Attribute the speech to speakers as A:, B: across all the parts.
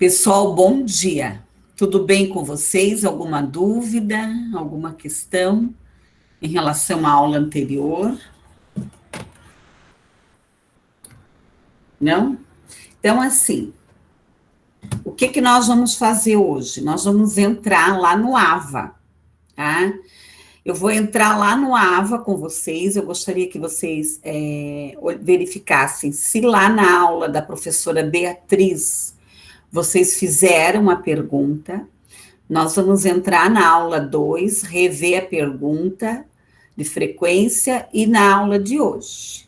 A: Pessoal, bom dia. Tudo bem com vocês? Alguma dúvida, alguma questão em relação à aula anterior? Não? Então, assim, o que nós vamos fazer hoje? Nós vamos entrar lá no AVA, tá? Eu vou entrar lá no AVA com vocês. Eu gostaria que vocês verificassem se lá na aula da professora Beatriz vocês fizeram a pergunta. Nós vamos entrar na aula 2, rever a pergunta de frequência e na aula de hoje.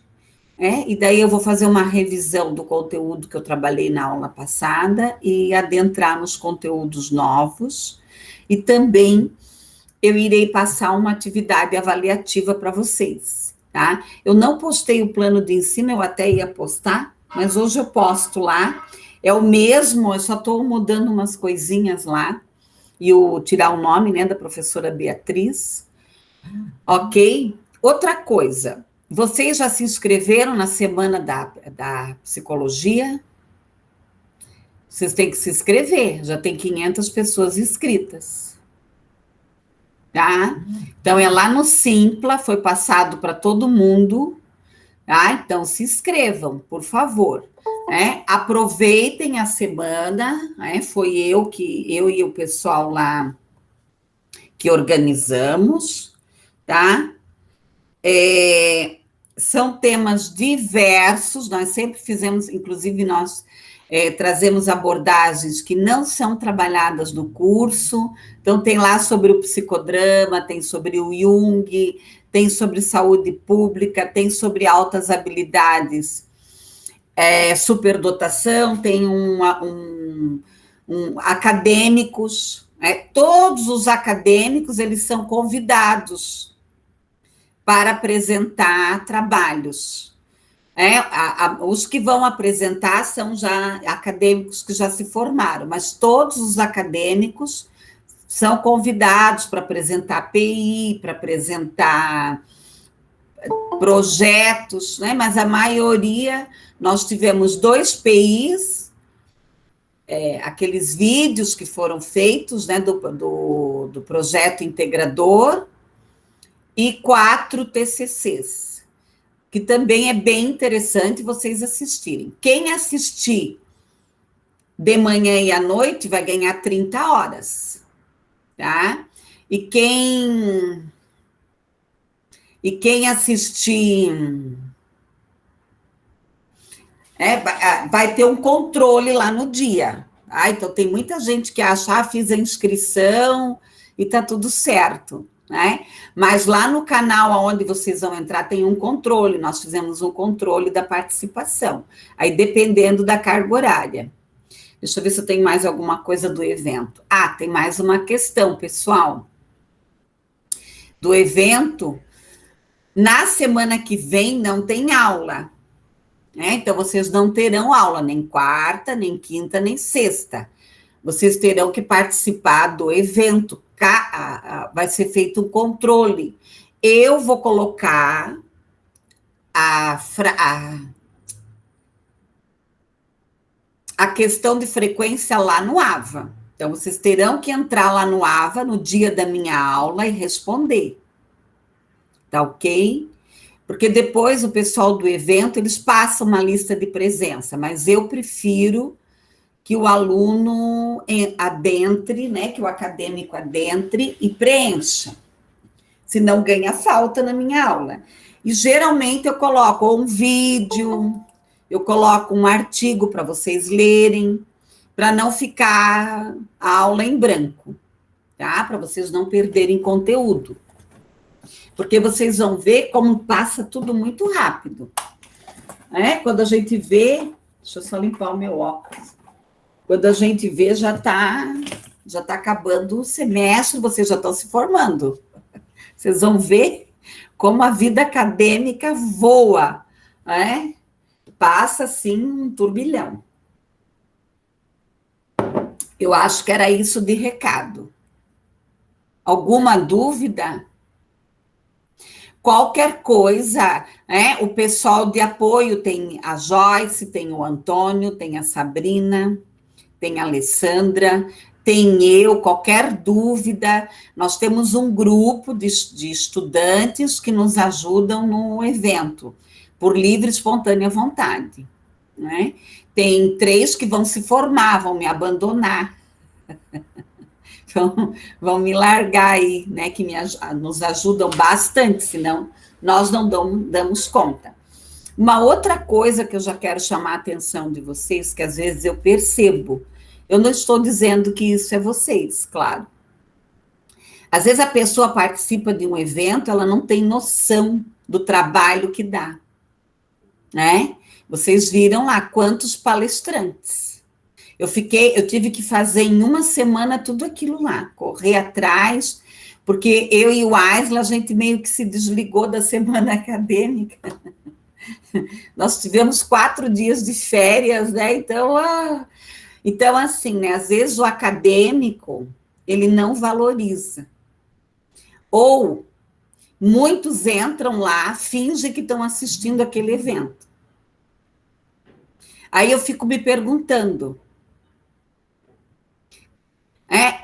A: E daí eu vou fazer uma revisão do conteúdo que eu trabalhei na aula passada e adentrar nos conteúdos novos. E também eu irei passar uma atividade avaliativa para vocês, tá? Eu não postei o plano de ensino, eu até ia postar, mas hoje eu posto lá. É o mesmo, eu só estou mudando umas coisinhas lá. E tirar o nome, né, da professora Beatriz, ok? Outra coisa, vocês já se inscreveram na semana da psicologia? Vocês têm que se inscrever, já tem 500 pessoas inscritas, tá? Então, é lá no Simpla, foi passado para todo mundo, tá? Então, se inscrevam, por favor. Aproveitem a semana, foi eu e o pessoal lá que organizamos, tá? São temas diversos, nós sempre fizemos, inclusive nós trazemos abordagens que não são trabalhadas no curso, então tem lá sobre o psicodrama, tem sobre o Jung, tem sobre saúde pública, tem sobre altas habilidades, superdotação, tem acadêmicos, todos os acadêmicos, eles são convidados para apresentar trabalhos. Os que vão apresentar são já acadêmicos que já se formaram, mas todos os acadêmicos são convidados para apresentar PI, para apresentar projetos, mas a maioria, nós tivemos 2 PIs, aqueles vídeos que foram feitos, né, do projeto integrador, e 4 TCCs, que também é bem interessante vocês assistirem. Quem assistir de manhã e à noite vai ganhar 30 horas, tá? E quem assistir vai ter um controle lá no dia. Então, tem muita gente que acha, fiz a inscrição e tá tudo certo, né? Mas lá no canal onde vocês vão entrar tem um controle, nós fizemos um controle da participação, aí dependendo da carga horária. Deixa eu ver se eu tenho mais alguma coisa do evento. Tem mais uma questão, pessoal. Do evento, na semana que vem não tem aula, então vocês não terão aula, nem quarta, nem quinta, nem sexta. Vocês terão que participar do evento, vai ser feito um controle. Eu vou colocar a questão de frequência lá no AVA. Então, vocês terão que entrar lá no AVA no dia da minha aula e responder. Tá ok? Porque depois o pessoal do evento, eles passam uma lista de presença, mas eu prefiro que o aluno adentre, né, que o acadêmico adentre e preencha, senão ganha falta na minha aula. E geralmente eu coloco um vídeo, eu coloco um artigo para vocês lerem, para não ficar a aula em branco, tá? Para vocês não perderem conteúdo. Porque vocês vão ver como passa tudo muito rápido. Quando a gente vê... Deixa eu só limpar o meu óculos. Quando a gente vê, já tá acabando o semestre, vocês já estão se formando. Vocês vão ver como a vida acadêmica voa, Passa, assim, um turbilhão. Eu acho que era isso de recado. Alguma dúvida? Qualquer coisa, o pessoal de apoio tem a Joyce, tem o Antônio, tem a Sabrina, tem a Alessandra, tem eu, qualquer dúvida, nós temos um grupo de estudantes que nos ajudam no evento, por livre e espontânea vontade, né? Tem 3 que vão se formar, vão me abandonar, vão me largar aí, né, que nos ajudam bastante, senão nós não damos conta. Uma outra coisa que eu já quero chamar a atenção de vocês, que às vezes eu percebo, eu não estou dizendo que isso é vocês, claro. Às vezes a pessoa participa de um evento, ela não tem noção do trabalho que dá, né? Vocês viram lá quantos palestrantes. Eu tive que fazer em uma semana tudo aquilo lá, correr atrás, porque eu e o Aisla, a gente meio que se desligou da semana acadêmica. Nós tivemos 4 dias de férias, né? Então, assim, né? Às vezes o acadêmico, ele não valoriza. Ou muitos entram lá, fingem que estão assistindo aquele evento. Aí eu fico me perguntando.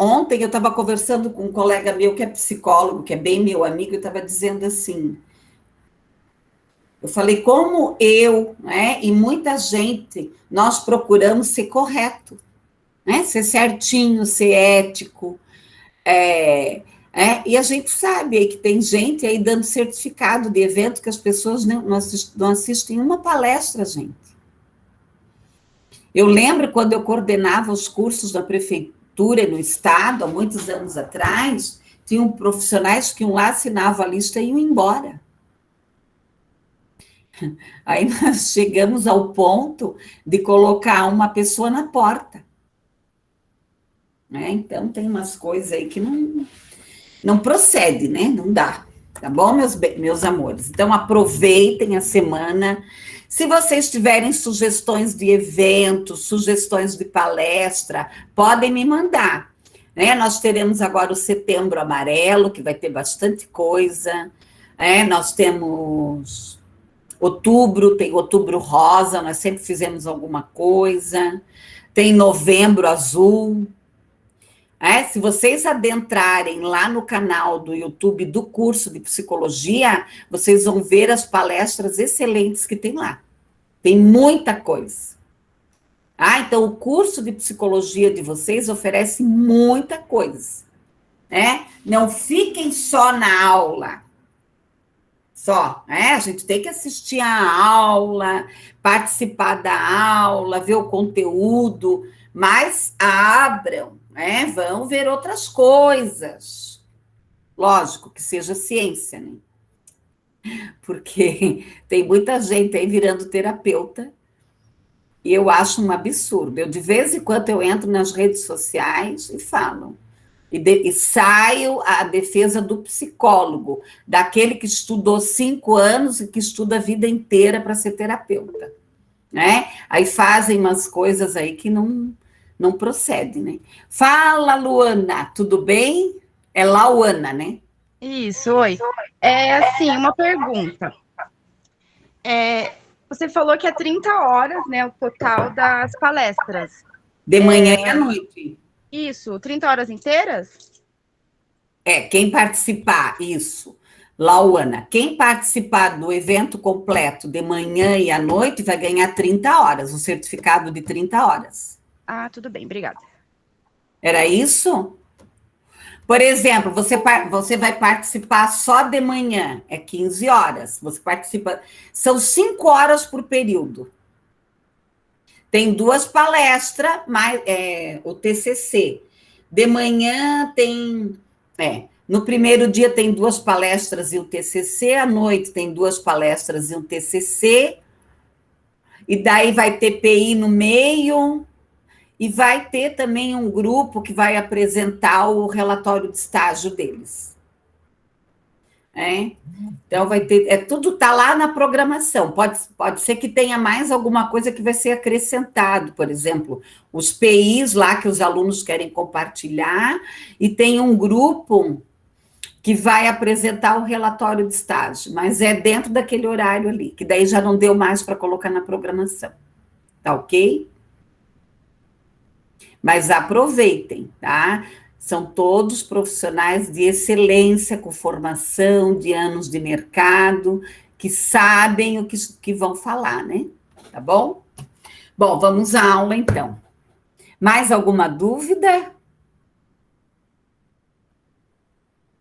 A: Ontem eu estava conversando com um colega meu que é psicólogo, que é bem meu amigo, e estava dizendo assim, eu falei, como eu, né, e muita gente, nós procuramos ser correto, né, ser certinho, ser ético, e a gente sabe aí que tem gente aí dando certificado de evento que as pessoas não assistem uma palestra, gente. Eu lembro quando eu coordenava os cursos da prefeitura e no estado, há muitos anos atrás, tinham profissionais que iam lá, assinavam a lista e iam embora. Aí nós chegamos ao ponto de colocar uma pessoa na porta. Né? Então, tem umas coisas aí que não procede, né? Não dá. Tá bom, meus amores? Então, aproveitem a semana. Se vocês tiverem sugestões de eventos, sugestões de palestra, podem me mandar. Né? Nós teremos agora o Setembro Amarelo, que vai ter bastante coisa. Nós temos outubro, tem Outubro Rosa, nós sempre fizemos alguma coisa. Tem Novembro Azul. Se vocês adentrarem lá no canal do YouTube do curso de psicologia, vocês vão ver as palestras excelentes que tem lá. Tem muita coisa. Então o curso de psicologia de vocês oferece muita coisa. Não fiquem só na aula. A gente tem que assistir a aula, participar da aula, ver o conteúdo, mas abram. Vão ver outras coisas. Lógico que seja ciência, né? Porque tem muita gente aí virando terapeuta e eu acho um absurdo. De vez em quando eu entro nas redes sociais e falo. E saio a defesa do psicólogo, daquele que estudou 5 anos e que estuda a vida inteira para ser terapeuta. Aí fazem umas coisas aí que não procede, né? Fala, Luana, tudo bem? É Lauana, né?
B: Isso, oi. Assim, uma pergunta. Você falou que é 30 horas, né, o total das palestras.
A: De manhã e à noite.
B: Isso, 30 horas inteiras?
A: Quem participar, isso. Lauana, quem participar do evento completo de manhã e à noite vai ganhar 30 horas, um certificado de 30 horas.
B: Tudo bem, obrigada.
A: Era isso? Por exemplo, você vai participar só de manhã, é 15 horas. Você participa, são 5 horas por período. Tem 2 palestras, mais o TCC. De manhã tem... no primeiro dia tem 2 palestras e um TCC, à noite tem 2 palestras e um TCC, e daí vai ter PI no meio... E vai ter também um grupo que vai apresentar o relatório de estágio deles. Então, vai ter... tudo está lá na programação. Pode ser que tenha mais alguma coisa que vai ser acrescentado. Por exemplo, os PIs lá que os alunos querem compartilhar. E tem um grupo que vai apresentar o relatório de estágio. Mas é dentro daquele horário ali. Que daí já não deu mais para colocar na programação. Tá ok? Mas aproveitem, tá? São todos profissionais de excelência, com formação de anos de mercado, que sabem o que vão falar, né? Tá bom? Bom, vamos à aula então. Mais alguma dúvida?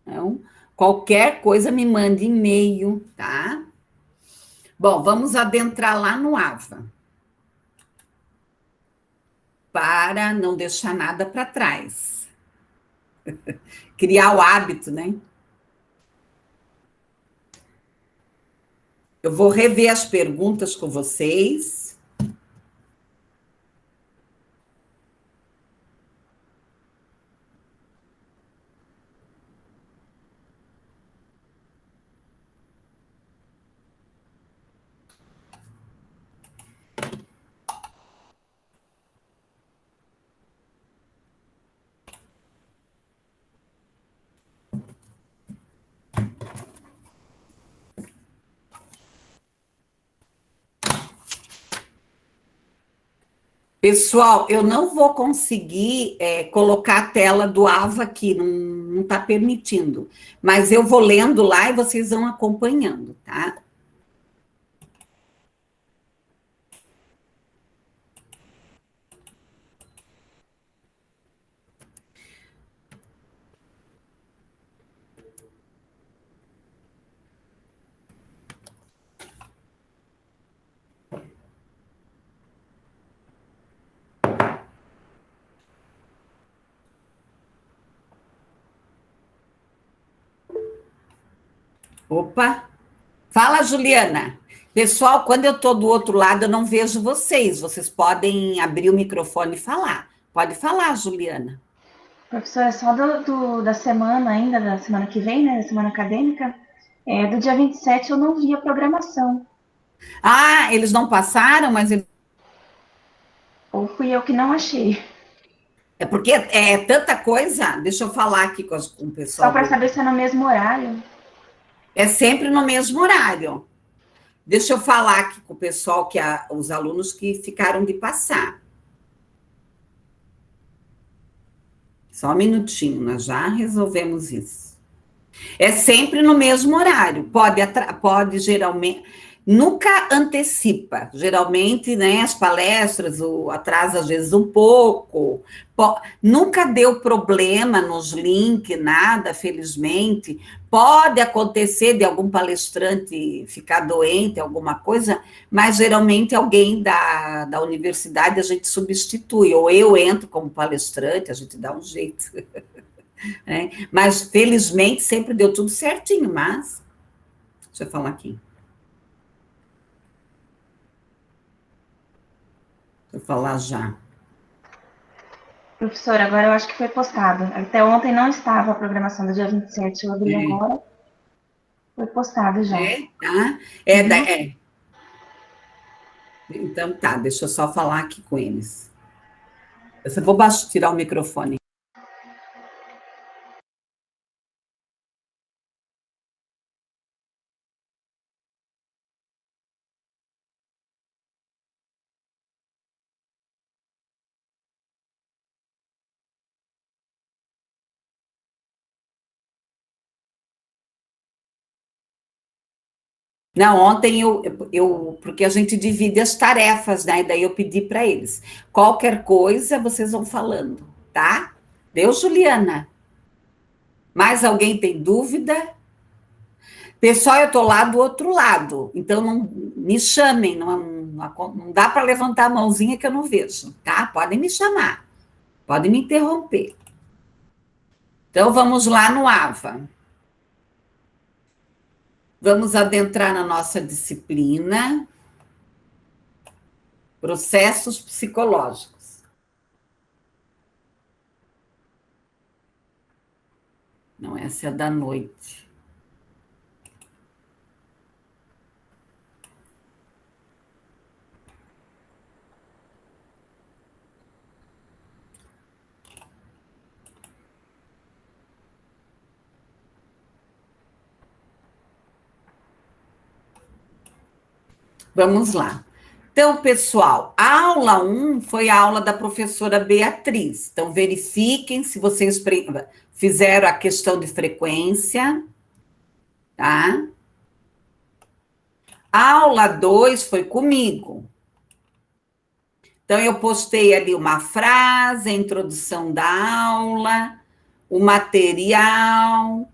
A: Não? Qualquer coisa me mande e-mail, tá? Bom, vamos adentrar lá no AVA. Para não deixar nada para trás. Criar o hábito, né? Eu vou rever as perguntas com vocês. Pessoal, eu não vou conseguir colocar a tela do AVA aqui, não está permitindo. Mas eu vou lendo lá e vocês vão acompanhando, tá? Opa! Fala, Juliana. Pessoal, quando eu estou do outro lado, eu não vejo vocês. Vocês podem abrir o microfone e falar. Pode falar, Juliana.
C: Professor, é só da semana ainda, da semana que vem, né, da semana acadêmica, do dia 27 eu não vi a programação.
A: Ah, eles não passaram, mas
C: Ou fui eu que não achei.
A: é porque é tanta coisa. Deixa eu falar aqui com o
C: Só
A: pessoal
C: para saber se é no mesmo horário.
A: É sempre no mesmo horário. Deixa eu falar aqui com o pessoal, os alunos que ficaram de passar. Só um minutinho, nós já resolvemos isso. É sempre no mesmo horário. Pode geralmente. Nunca antecipa. Geralmente, né, as palestras atrasa às vezes um pouco. Nunca deu problema nos links, nada, felizmente. Pode acontecer de algum palestrante ficar doente, alguma coisa, mas geralmente alguém da universidade a gente substitui, ou eu entro como palestrante, a gente dá um jeito. Né? Mas, felizmente, sempre deu tudo certinho, mas... Deixa eu falar aqui. Deixa eu falar já.
C: Professor, agora eu acho que foi postado. Até ontem não estava a programação do dia 27, eu abri agora. Foi postado já.
A: Tá? Então, tá, deixa eu só falar aqui com eles. Eu vou tirar o microfone. Não, ontem porque a gente divide as tarefas, né? E daí eu pedi para eles. Qualquer coisa, vocês vão falando, tá? Deu, Juliana? Mais alguém tem dúvida? Pessoal, eu estou lá do outro lado, então não me chamem, não dá para levantar a mãozinha que eu não vejo, tá? Podem me chamar, podem me interromper. Então, vamos lá no AVA. Vamos adentrar na nossa disciplina, processos psicológicos. Não, essa é da noite. Vamos lá. Então, pessoal, a aula 1 foi a aula da professora Beatriz. Então, verifiquem se vocês fizeram a questão de frequência, tá? A aula 2 foi comigo. Então, eu postei ali uma frase, a introdução da aula, o material,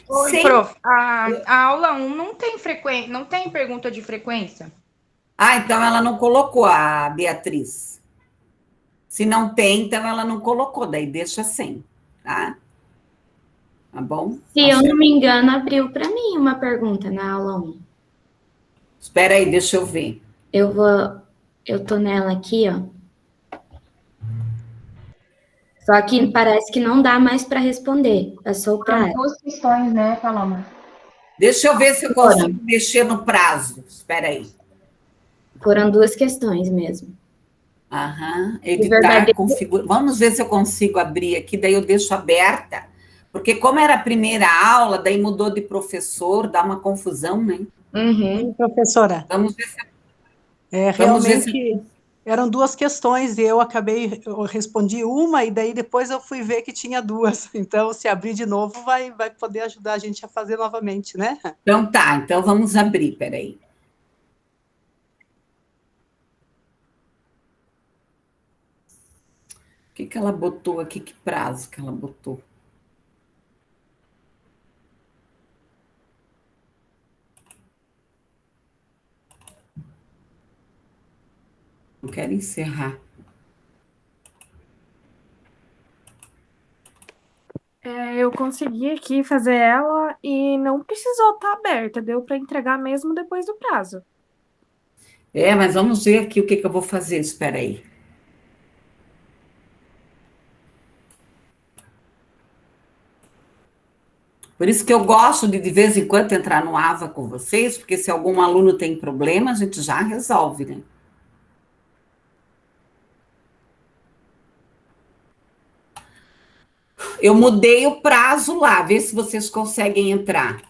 B: Oi, prof, a aula 1 não tem frequência, não tem pergunta de frequência.
A: Ah, então ela não colocou a Beatriz. Se não tem, então ela não colocou, daí deixa sem, tá? Tá bom?
D: Se eu não me engano, abriu para mim uma pergunta na aula 1.
A: Espera aí, deixa eu ver.
D: Eu tô nela aqui, ó. Só que parece que não dá mais para responder. Passou o prazo.
C: Duas questões, né, Paloma?
A: Deixa eu ver se eu consigo mexer no prazo. Espera aí.
D: Foram 2 questões mesmo.
A: Aham, editar, configurar. Vamos ver se eu consigo abrir aqui, daí eu deixo aberta. Porque como era a primeira aula, daí mudou de professor, dá uma confusão, né?
D: Uhum.
E: Professora,
A: Vamos ver se...
E: realmente eram 2 questões e eu respondi uma e daí depois eu fui ver que tinha 2. Então, se abrir de novo, vai poder ajudar a gente a fazer novamente, né?
A: Então tá, então vamos abrir, peraí. O que ela botou aqui? Que prazo que ela botou? Eu quero encerrar.
F: Eu consegui aqui fazer ela e não precisou estar aberta, deu para entregar mesmo depois do prazo.
A: Mas vamos ver aqui o que eu vou fazer, espera aí. Por isso que eu gosto de vez em quando entrar no AVA com vocês, porque se algum aluno tem problema, a gente já resolve, né? Eu mudei o prazo lá, vê se vocês conseguem entrar.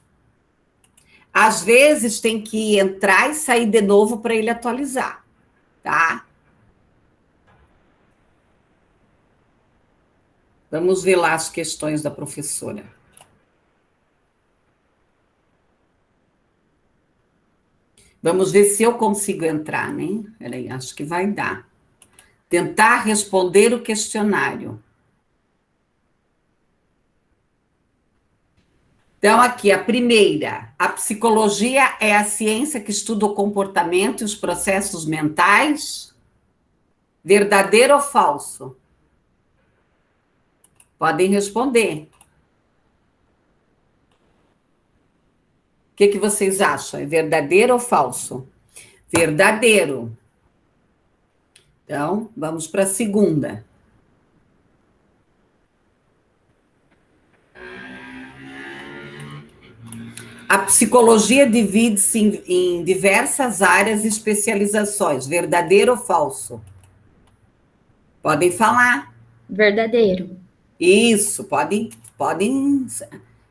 A: Às vezes tem que entrar e sair de novo para ele atualizar, tá? Vamos ver lá as questões da professora. Vamos ver se eu consigo entrar, né? Peraí, acho que vai dar. Tentar responder o questionário. Então, aqui, a primeira. A psicologia é a ciência que estuda o comportamento e os processos mentais? Verdadeiro ou falso? Podem responder. O que vocês acham? É verdadeiro ou falso? Verdadeiro. Então, vamos para a segunda. A psicologia divide-se em diversas áreas e especializações. Verdadeiro ou falso? Podem falar.
D: Verdadeiro.
A: Isso, podem,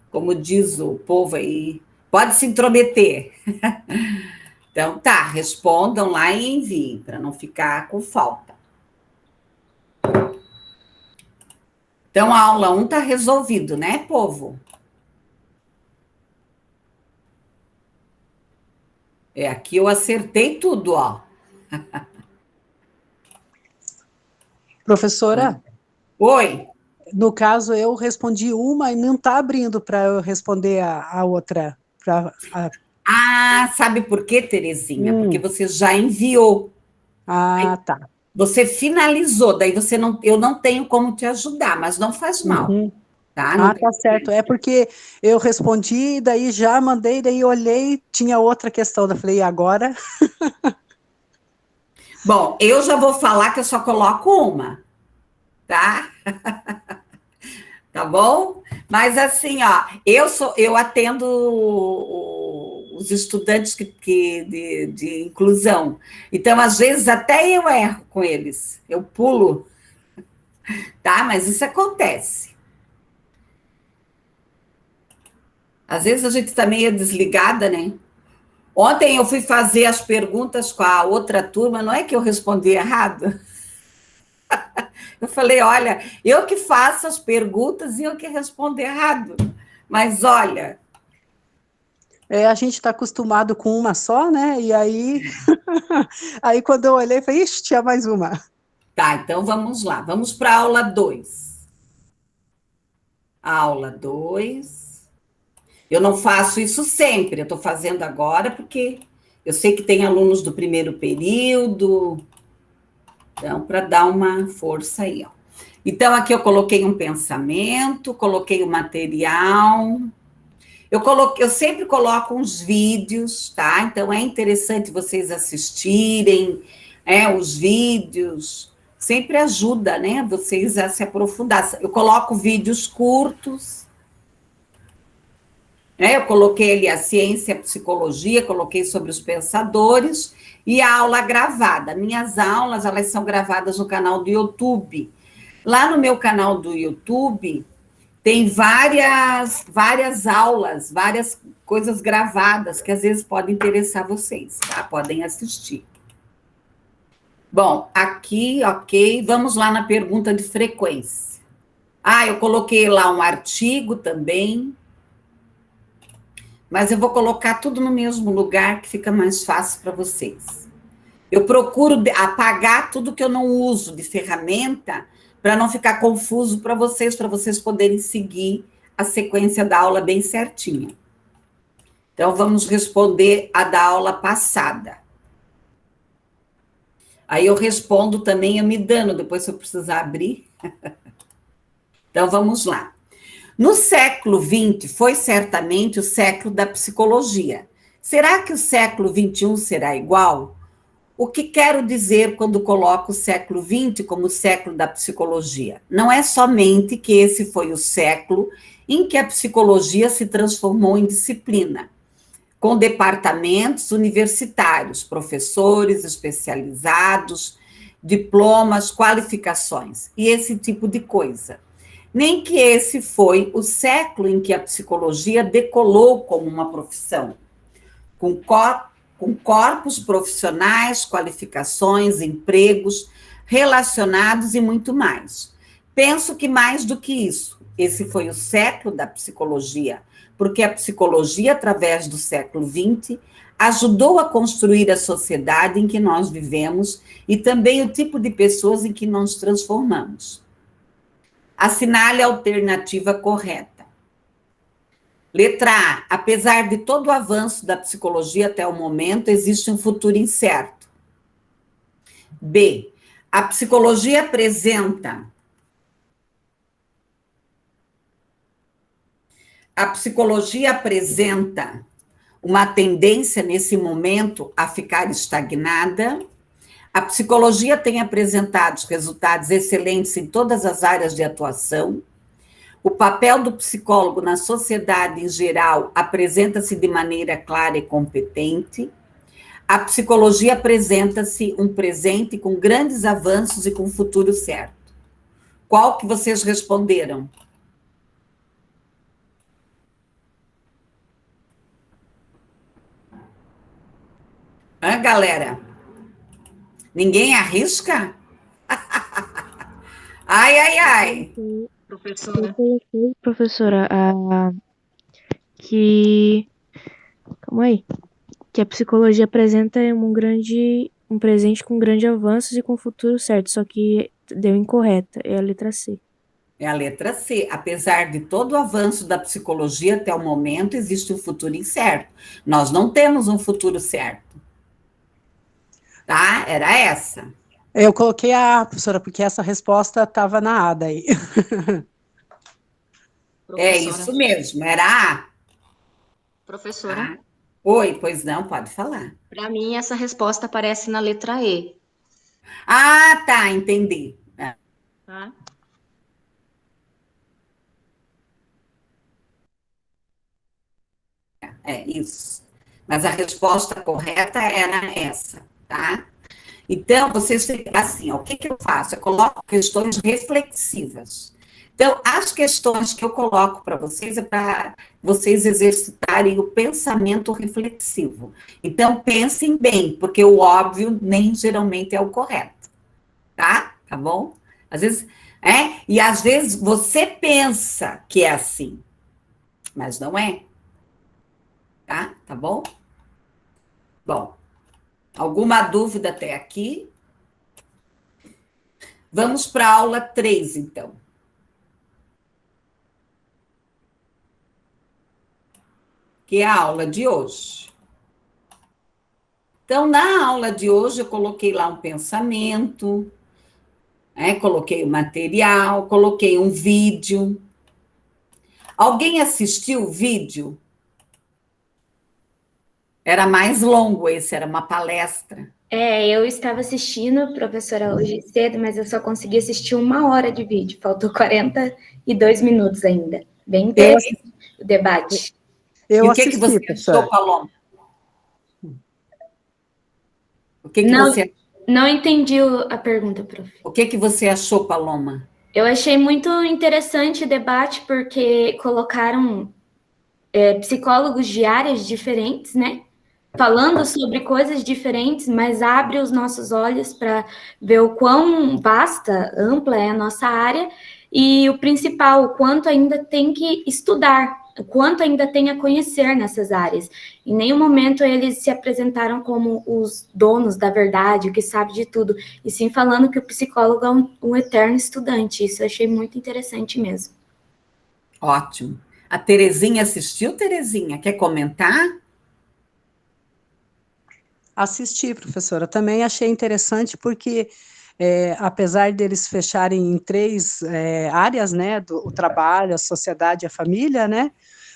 A: como diz o povo aí, pode se intrometer. Então, tá, respondam lá e enviem, para não ficar com falta. Então, a aula 1 está resolvido, né, povo? Aqui eu acertei tudo, ó.
E: Professora?
A: Oi.
E: No caso, eu respondi uma e não está abrindo para eu responder a outra.
A: Sabe por quê, Terezinha? Porque você já enviou.
E: Tá.
A: Você finalizou, daí eu não tenho como te ajudar, mas não faz mal. Tá?
E: Tá certo. É porque eu respondi, daí já mandei, daí olhei, tinha outra questão. Daí falei, e agora?
A: Bom, eu já vou falar que eu só coloco uma, tá? Tá bom? Mas assim, ó, eu atendo os estudantes de inclusão. Então, às vezes, até eu erro com eles. Eu pulo, tá? Mas isso acontece. Às vezes a gente está meio desligada, né? Ontem eu fui fazer as perguntas com a outra turma, não é que eu respondi errado? Eu falei, olha, eu que faço as perguntas e eu que respondo errado. Mas olha...
E: A gente está acostumado com uma só, né? E aí, aí quando eu olhei, falei, ixi, tinha mais uma.
A: Tá, então vamos lá. Vamos para a aula 2. Aula 2. Eu não faço isso sempre, eu estou fazendo agora porque eu sei que tem alunos do primeiro período, então, para dar uma força aí, ó. Então, aqui eu coloquei um pensamento, coloquei o material. Eu sempre coloco uns vídeos, tá? Então, é interessante vocês assistirem, os vídeos. Sempre ajuda, né? Vocês a se aprofundar. Eu coloco vídeos curtos. Eu coloquei ali a ciência, a psicologia, coloquei sobre os pensadores e a aula gravada. Minhas aulas, elas são gravadas no canal do YouTube. Lá no meu canal do YouTube, tem várias aulas, várias coisas gravadas que às vezes podem interessar vocês, tá? Podem assistir. Bom, aqui, ok, vamos lá na pergunta de frequência. Eu coloquei lá um artigo também, mas eu vou colocar tudo no mesmo lugar que fica mais fácil para vocês. Eu procuro apagar tudo que eu não uso de ferramenta para não ficar confuso para vocês poderem seguir a sequência da aula bem certinha. Então, vamos responder a da aula passada. Aí eu respondo também, eu me dando, depois se eu precisar abrir. Então, vamos lá. No século XX, foi certamente o século da psicologia. Será que o século XXI será igual? O que quero dizer quando coloco o século XX como o século da psicologia? Não é somente que esse foi o século em que a psicologia se transformou em disciplina, com departamentos universitários, professores especializados, diplomas, qualificações, e esse tipo de coisa. Nem que esse foi o século em que a psicologia decolou como uma profissão, com corpos profissionais, qualificações, empregos, relacionados e muito mais. Penso que mais do que isso, esse foi o século da psicologia, porque a psicologia, através do século XX, ajudou a construir a sociedade em que nós vivemos e também o tipo de pessoas em que nos transformamos. Assinale a alternativa correta. Letra A. Apesar de todo o avanço da psicologia até o momento, existe um futuro incerto. B. A psicologia apresenta uma tendência nesse momento a ficar estagnada. A psicologia tem apresentado resultados excelentes em todas as áreas de atuação. O papel do psicólogo na sociedade em geral apresenta-se de maneira clara e competente. A psicologia apresenta-se um presente com grandes avanços e com futuro certo. Qual que vocês responderam? Galera? Ninguém arrisca? Ai.
G: Professora. Eu coloquei, professora, que... Calma aí. Que a psicologia apresenta um presente com grandes avanços e com futuro certo, só que deu incorreta, é a letra C.
A: É a letra C. Apesar de todo o avanço da psicologia até o momento, existe um futuro incerto. Nós não temos um futuro certo. Tá? Era essa.
E: Eu coloquei a A, professora, porque essa resposta estava na A daí.
A: É isso mesmo, era A.
B: Professora.
A: Oi, pois não, pode falar.
B: Para mim, essa resposta aparece na letra E.
A: Tá, entendi.
B: Tá?
A: Isso. Mas a resposta correta era essa, tá? Então, vocês, assim, o que eu faço? Eu coloco questões reflexivas. Então, as questões que eu coloco para vocês é para vocês exercitarem o pensamento reflexivo. Então, pensem bem, porque o óbvio nem geralmente é o correto, tá? Tá bom? Às vezes, e às vezes você pensa que é assim, mas não é, tá? Tá bom? Bom, alguma dúvida até aqui? Vamos para a aula 3, então. Que é a aula de hoje. Então, na aula de hoje, eu coloquei lá um pensamento, coloquei o material, coloquei um vídeo. Alguém assistiu o vídeo? Era mais longo esse, era uma palestra.
D: Eu estava assistindo, professora, hoje cedo, mas eu só consegui assistir 1 hora de vídeo. Faltou 42 minutos ainda. Bem interessante o debate.
A: E o que você achou, Paloma? O que você...
D: Não entendi a pergunta, prof.
A: O que você achou, Paloma?
D: Eu achei muito interessante o debate, porque colocaram psicólogos de áreas diferentes, né? Falando sobre coisas diferentes, mas abre os nossos olhos para ver o quão vasta, ampla é a nossa área e o principal, o quanto ainda tem que estudar, o quanto ainda tem a conhecer nessas áreas. Em nenhum momento eles se apresentaram como os donos da verdade, o que sabe de tudo, e sim falando que o psicólogo é um eterno estudante. Isso eu achei muito interessante mesmo.
A: Ótimo. A Terezinha assistiu, Terezinha? Quer comentar?
E: Assisti, professora. Também achei interessante porque, apesar deles fecharem em 3 áreas, né, o trabalho, a sociedade e a família, né,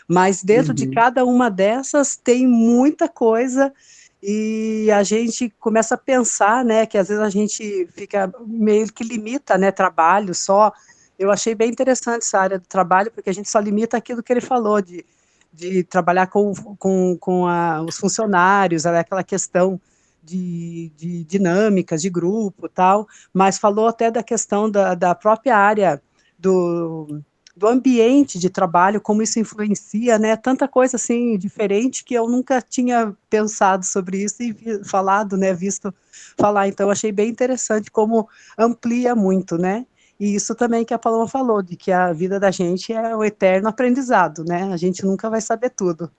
E: mas dentro de cada uma dessas tem muita coisa e a gente começa a pensar, né, que às vezes a gente fica meio que limita, né, trabalho só. Eu achei bem interessante essa área do trabalho, porque a gente só limita aquilo que ele falou, de trabalhar com os funcionários, aquela questão de dinâmicas, de grupo tal, mas falou até da questão da própria área do ambiente de trabalho, como isso influencia, né, tanta coisa assim diferente que eu nunca tinha pensado sobre isso e falado, né, visto falar, então eu achei bem interessante como amplia muito, né, e isso também que a Paloma falou, de que a vida da gente é o eterno aprendizado, né? A gente nunca vai saber tudo.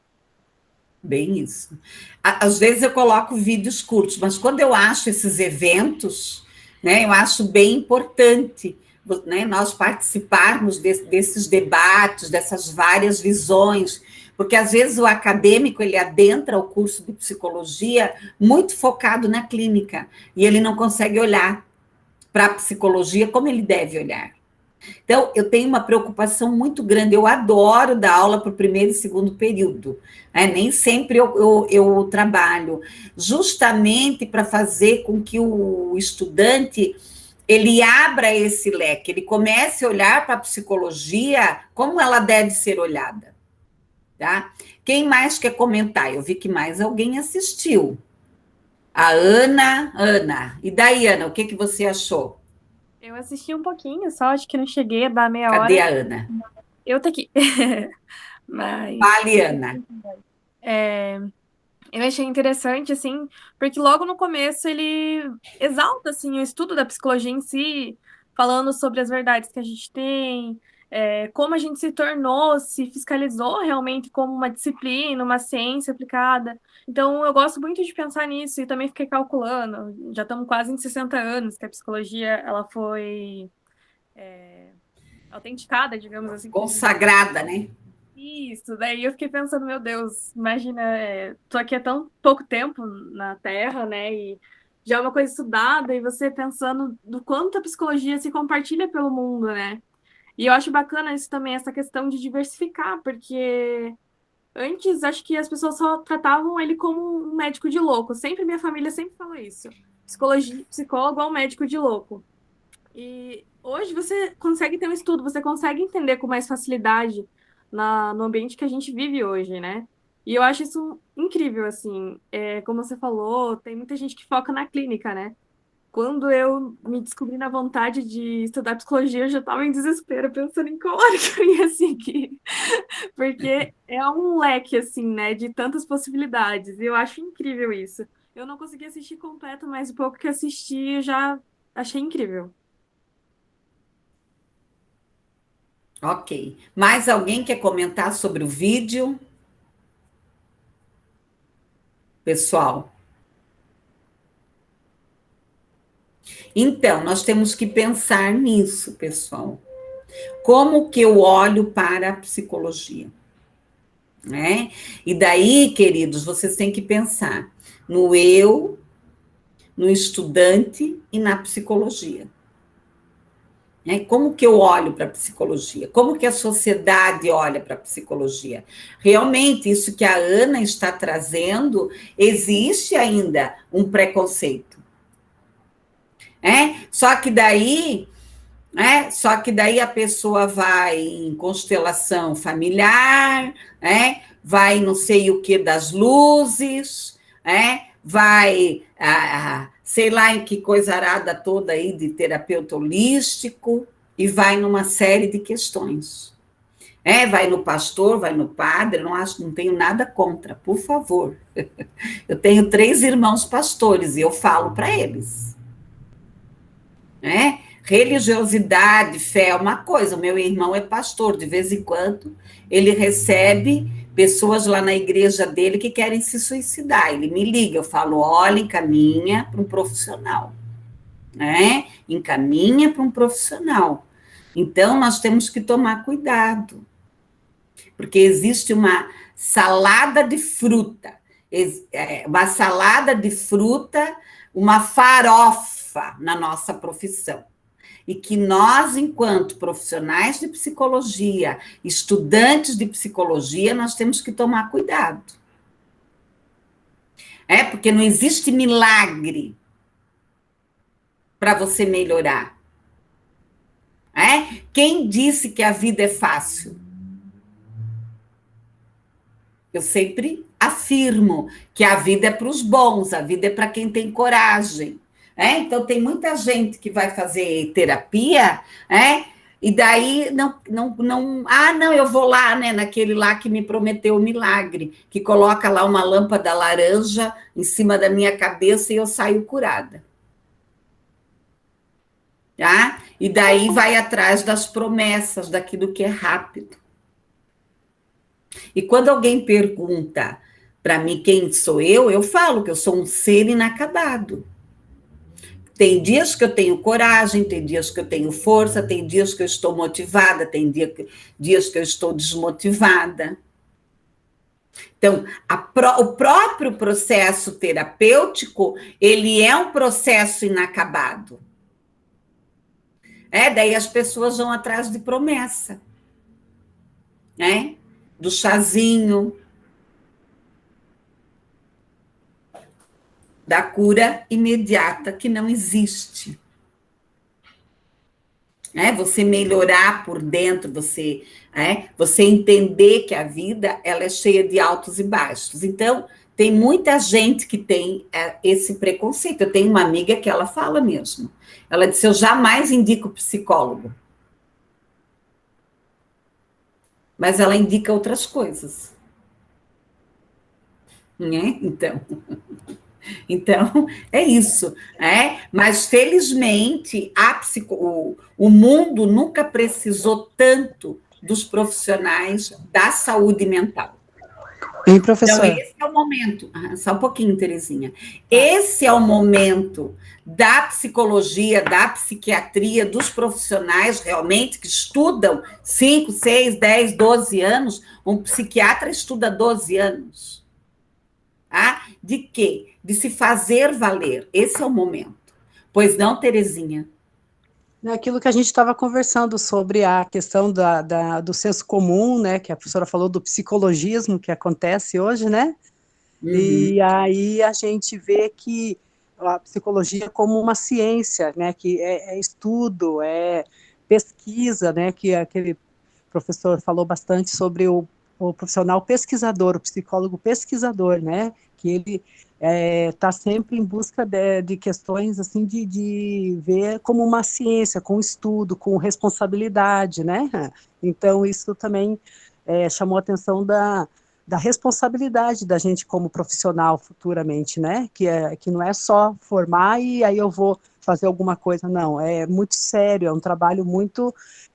A: Bem isso. Às vezes eu coloco vídeos curtos, mas quando eu acho esses eventos, né, eu acho bem importante, né, nós participarmos desses debates, dessas várias visões, porque às vezes o acadêmico, ele adentra o curso de psicologia muito focado na clínica, e ele não consegue olhar para a psicologia como ele deve olhar. Então, eu tenho uma preocupação muito grande, eu adoro dar aula para o primeiro e segundo período, nem sempre eu trabalho, justamente para fazer com que o estudante, ele abra esse leque, ele comece a olhar para a psicologia como ela deve ser olhada, tá? Quem mais quer comentar? Eu vi que mais alguém assistiu. A Ana. E daí, Ana, o que você achou?
F: Eu assisti um pouquinho só, acho que não cheguei a dar meia hora.
A: Cadê a Ana?
F: Eu tô aqui. Mas...
A: Fale, Ana.
F: Eu achei interessante, assim, porque logo no começo ele exalta, assim, o estudo da psicologia em si, falando sobre as verdades que a gente tem, como a gente se tornou, se fiscalizou realmente como uma disciplina, uma ciência aplicada. Então, eu gosto muito de pensar nisso e também fiquei calculando. Já estamos quase em 60 anos que a psicologia ela foi autenticada, digamos assim.
A: Consagrada, né?
F: Isso, daí eu fiquei pensando, meu Deus, imagina, tô aqui há tão pouco tempo na Terra, né, e já é uma coisa estudada, e você pensando do quanto a psicologia se compartilha pelo mundo, né, e eu acho bacana isso também, essa questão de diversificar, porque antes acho que as pessoas só tratavam ele como um médico de louco, sempre minha família sempre falou isso, psicólogo é um médico de louco, e hoje você consegue ter um estudo, você consegue entender com mais facilidade no ambiente que a gente vive hoje, né? E eu acho isso incrível, assim. Como você falou, tem muita gente que foca na clínica, né? Quando eu me descobri na vontade de estudar psicologia, eu já estava em desespero, pensando em qual hora que eu ia seguir. Porque é um leque, assim, né, de tantas possibilidades. E eu acho incrível isso. Eu não consegui assistir completo, mas o pouco que assisti eu já achei incrível.
A: Ok. Mais alguém quer comentar sobre o vídeo? Pessoal. Então, nós temos que pensar nisso, pessoal. Como que eu olho para a psicologia? Né? E daí, queridos, vocês têm que pensar no eu, no estudante e na psicologia. Né? Como que eu olho para a psicologia? Como que a sociedade olha para a psicologia? Realmente, isso que a Ana está trazendo, existe ainda um preconceito. Só que daí a pessoa vai em constelação familiar, vai não sei o que das luzes, vai, sei lá em que coisa arada toda aí de terapeuta holístico, e vai numa série de questões. Vai no pastor, vai no padre, não tenho nada contra, por favor. Eu tenho 3 irmãos pastores e eu falo para eles. Religiosidade, fé é uma coisa. O meu irmão é pastor, de vez em quando ele recebe pessoas lá na igreja dele que querem se suicidar. Ele me liga, eu falo, olha, encaminha para um profissional. Encaminha para um profissional. Então, nós temos que tomar cuidado, porque existe uma salada de fruta, uma farofa na nossa profissão. E que nós, enquanto profissionais de psicologia, estudantes de psicologia, nós temos que tomar cuidado. Porque não existe milagre para você melhorar. Quem disse que a vida é fácil? Eu sempre afirmo que a vida é para os bons, a vida é para quem tem coragem. Então, tem muita gente que vai fazer terapia, e daí não, eu vou lá, naquele lá que me prometeu o milagre, que coloca lá uma lâmpada laranja em cima da minha cabeça e eu saio curada. Tá? E daí vai atrás das promessas, daquilo que é rápido. E quando alguém pergunta para mim quem sou eu falo que eu sou um ser inacabado. Tem dias que eu tenho coragem, tem dias que eu tenho força, tem dias que eu estou motivada, tem dias que eu estou desmotivada. Então, o próprio processo terapêutico, ele é um processo inacabado. Daí as pessoas vão atrás de promessa. Do chazinho, da cura imediata, que não existe. Você melhorar por dentro, você entender que a vida ela é cheia de altos e baixos. Então, tem muita gente que tem esse preconceito. Eu tenho uma amiga que ela fala mesmo. Ela disse, eu jamais indico psicólogo. Mas ela indica outras coisas. Então, é isso. Mas, felizmente, o mundo nunca precisou tanto dos profissionais da saúde mental.
E: E, professor?
A: Então, esse é o momento. Só um pouquinho, Terezinha. Esse é o momento da psicologia, da psiquiatria, dos profissionais realmente que estudam 5, 6, 10, 12 anos. Um psiquiatra estuda 12 anos. De quê? De se fazer valer. Esse é o momento. Pois não, Terezinha?
E: Aquilo que a gente estava conversando sobre a questão do senso comum, né, que a professora falou do psicologismo que acontece hoje, né? Uhum. E aí a gente vê que a psicologia como uma ciência, né, que é estudo, é pesquisa, né, que aquele professor falou bastante sobre o profissional pesquisador, o psicólogo pesquisador, né, porque ele está sempre em busca de questões assim de ver como uma ciência, com estudo, com responsabilidade, né? Então isso também chamou a atenção da responsabilidade da gente como profissional futuramente, né? Que não é só formar e aí eu vou fazer alguma coisa, não. É muito sério, é um trabalho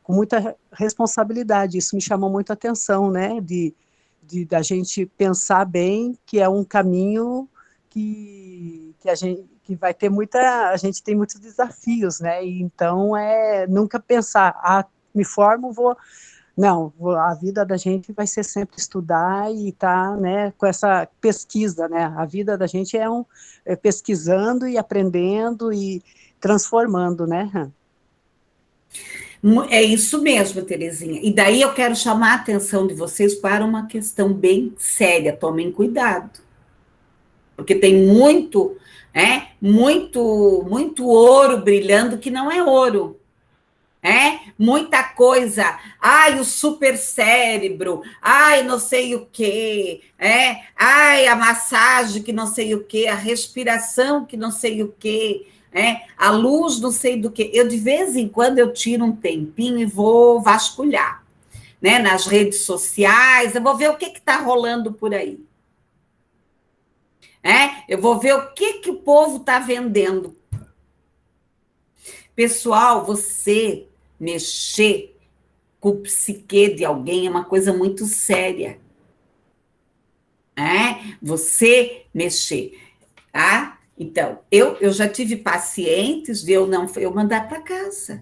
E: com muita responsabilidade. Isso me chamou muito a atenção, né? Da gente pensar bem que é um caminho que a gente que vai ter a gente tem muitos desafios, né? E então nunca pensar, me formo, não, a vida da gente vai ser sempre estudar e estar, né, com essa pesquisa, né? A vida da gente é pesquisando e aprendendo e transformando, né?
A: É isso mesmo, Terezinha. E daí eu quero chamar a atenção de vocês para uma questão bem séria. Tomem cuidado. Porque tem muito ouro brilhando que não é ouro. Muita coisa, ai, o super cérebro, ai, não sei o quê, ai, a massagem que não sei o quê, a respiração que não sei o quê, a luz não sei do quê. Eu, de vez em quando, eu tiro um tempinho e vou vasculhar, né, nas redes sociais, eu vou ver o que está rolando por aí. Eu vou ver o que o povo está vendendo. Pessoal, você mexer com o psique de alguém é uma coisa muito séria. Você mexer. Tá? Então, eu já tive pacientes de eu mandar para casa.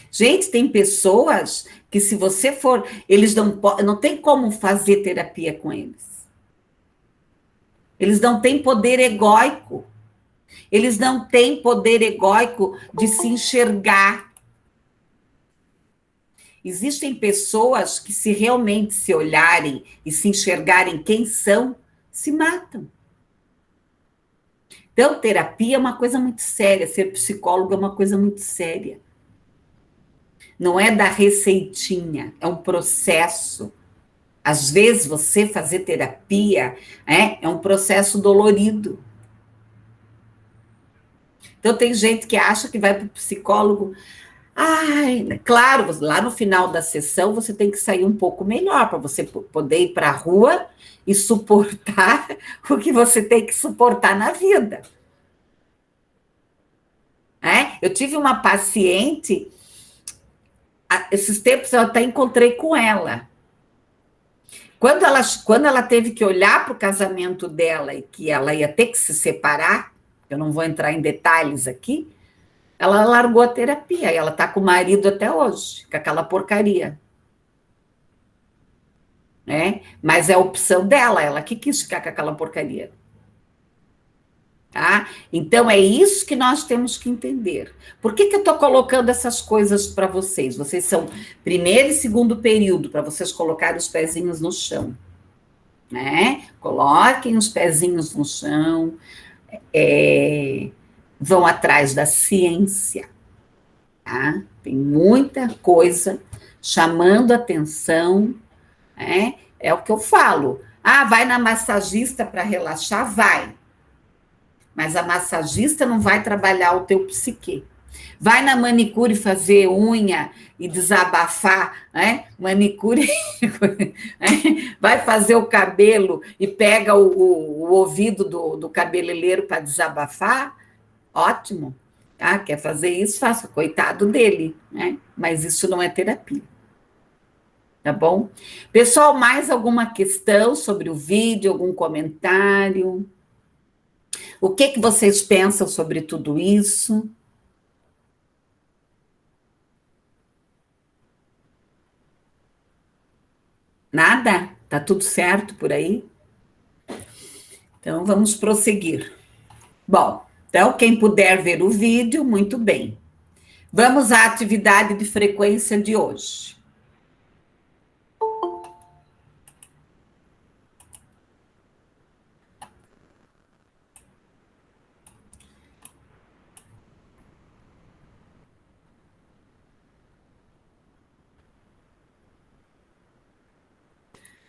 A: Gente, tem pessoas que se você for, eles não tem como fazer terapia com eles. Eles não têm poder egóico. Eles não têm poder egóico de se enxergar. Existem pessoas que, se realmente se olharem e se enxergarem quem são, se matam. Então, terapia é uma coisa muito séria, ser psicólogo é uma coisa muito séria. Não é da receitinha, é um processo. Às vezes, você fazer terapia é um processo dolorido. Então, tem gente que acha que vai para o psicólogo. Ai, claro, lá no final da sessão você tem que sair um pouco melhor para você poder ir para a rua e suportar o que você tem que suportar na vida. Eu tive uma paciente, esses tempos eu até encontrei com ela. Quando ela teve que olhar para o casamento dela e que ela ia ter que se separar, eu não vou entrar em detalhes aqui, ela largou a terapia e ela está com o marido até hoje, com aquela porcaria. Mas é a opção dela, ela que quis ficar com aquela porcaria. Tá? Então, é isso que nós temos que entender. Por que eu estou colocando essas coisas para vocês? Vocês são primeiro e segundo período, para vocês colocarem os pezinhos no chão. Coloquem os pezinhos no chão, vão atrás da ciência. Tá? Tem muita coisa chamando atenção. É o que eu falo. Vai na massagista para relaxar? Vai. Mas a massagista não vai trabalhar o teu psique. Vai na manicure fazer unha e desabafar, manicure, vai fazer o cabelo e pega o ouvido do cabeleireiro para desabafar? Ótimo. Quer fazer isso? Faça, coitado dele, Mas isso não é terapia. Tá bom? Pessoal, mais alguma questão sobre o vídeo, algum comentário? O que vocês pensam sobre tudo isso? Nada? Tá tudo certo por aí? Então, vamos prosseguir. Bom, então, quem puder ver o vídeo, muito bem. Vamos à atividade de frequência de hoje.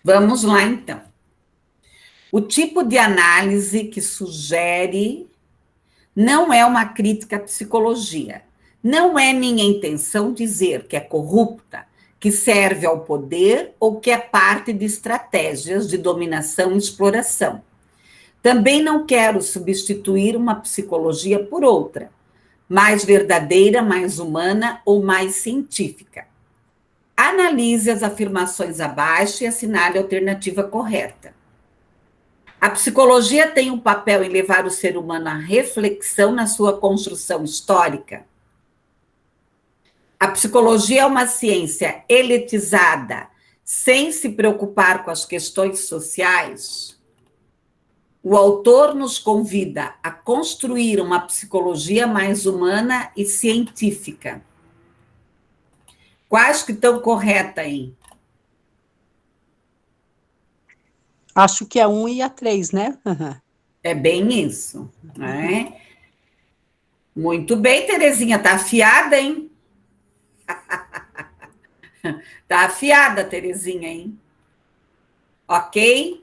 A: Vamos lá, então. O tipo de análise que sugere não é uma crítica à psicologia. Não é minha intenção dizer que é corrupta, que serve ao poder ou que é parte de estratégias de dominação e exploração. Também não quero substituir uma psicologia por outra, mais verdadeira, mais humana ou mais científica. Analise as afirmações abaixo e assinale a alternativa correta. A psicologia tem um papel em levar o ser humano à reflexão na sua construção histórica. A psicologia é uma ciência elitizada, sem se preocupar com as questões sociais. O autor nos convida a construir uma psicologia mais humana e científica. Quais que estão corretas aí?
E: Acho que a 1 e a 3, né?
A: É bem isso, né? Muito bem, Terezinha, tá afiada, hein? Tá afiada, Terezinha, hein? Ok?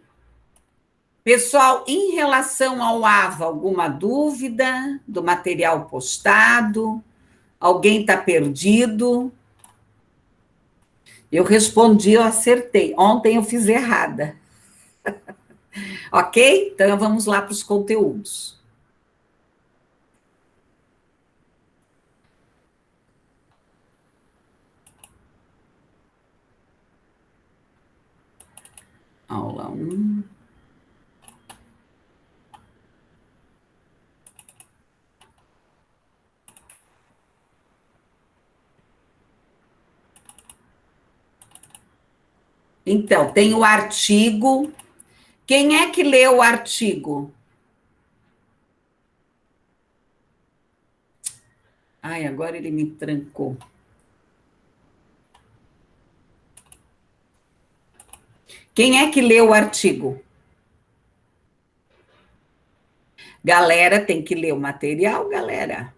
A: Pessoal, em relação ao AVA, alguma dúvida do material postado? Alguém está perdido? Eu respondi, eu acertei. Ontem eu fiz errada. Ok? Então, vamos lá para os conteúdos. Aula 1. Então, tem o artigo. Quem é que leu o artigo? Ai, agora ele me trancou. Quem é que leu o artigo? Galera, tem que ler o material, galera.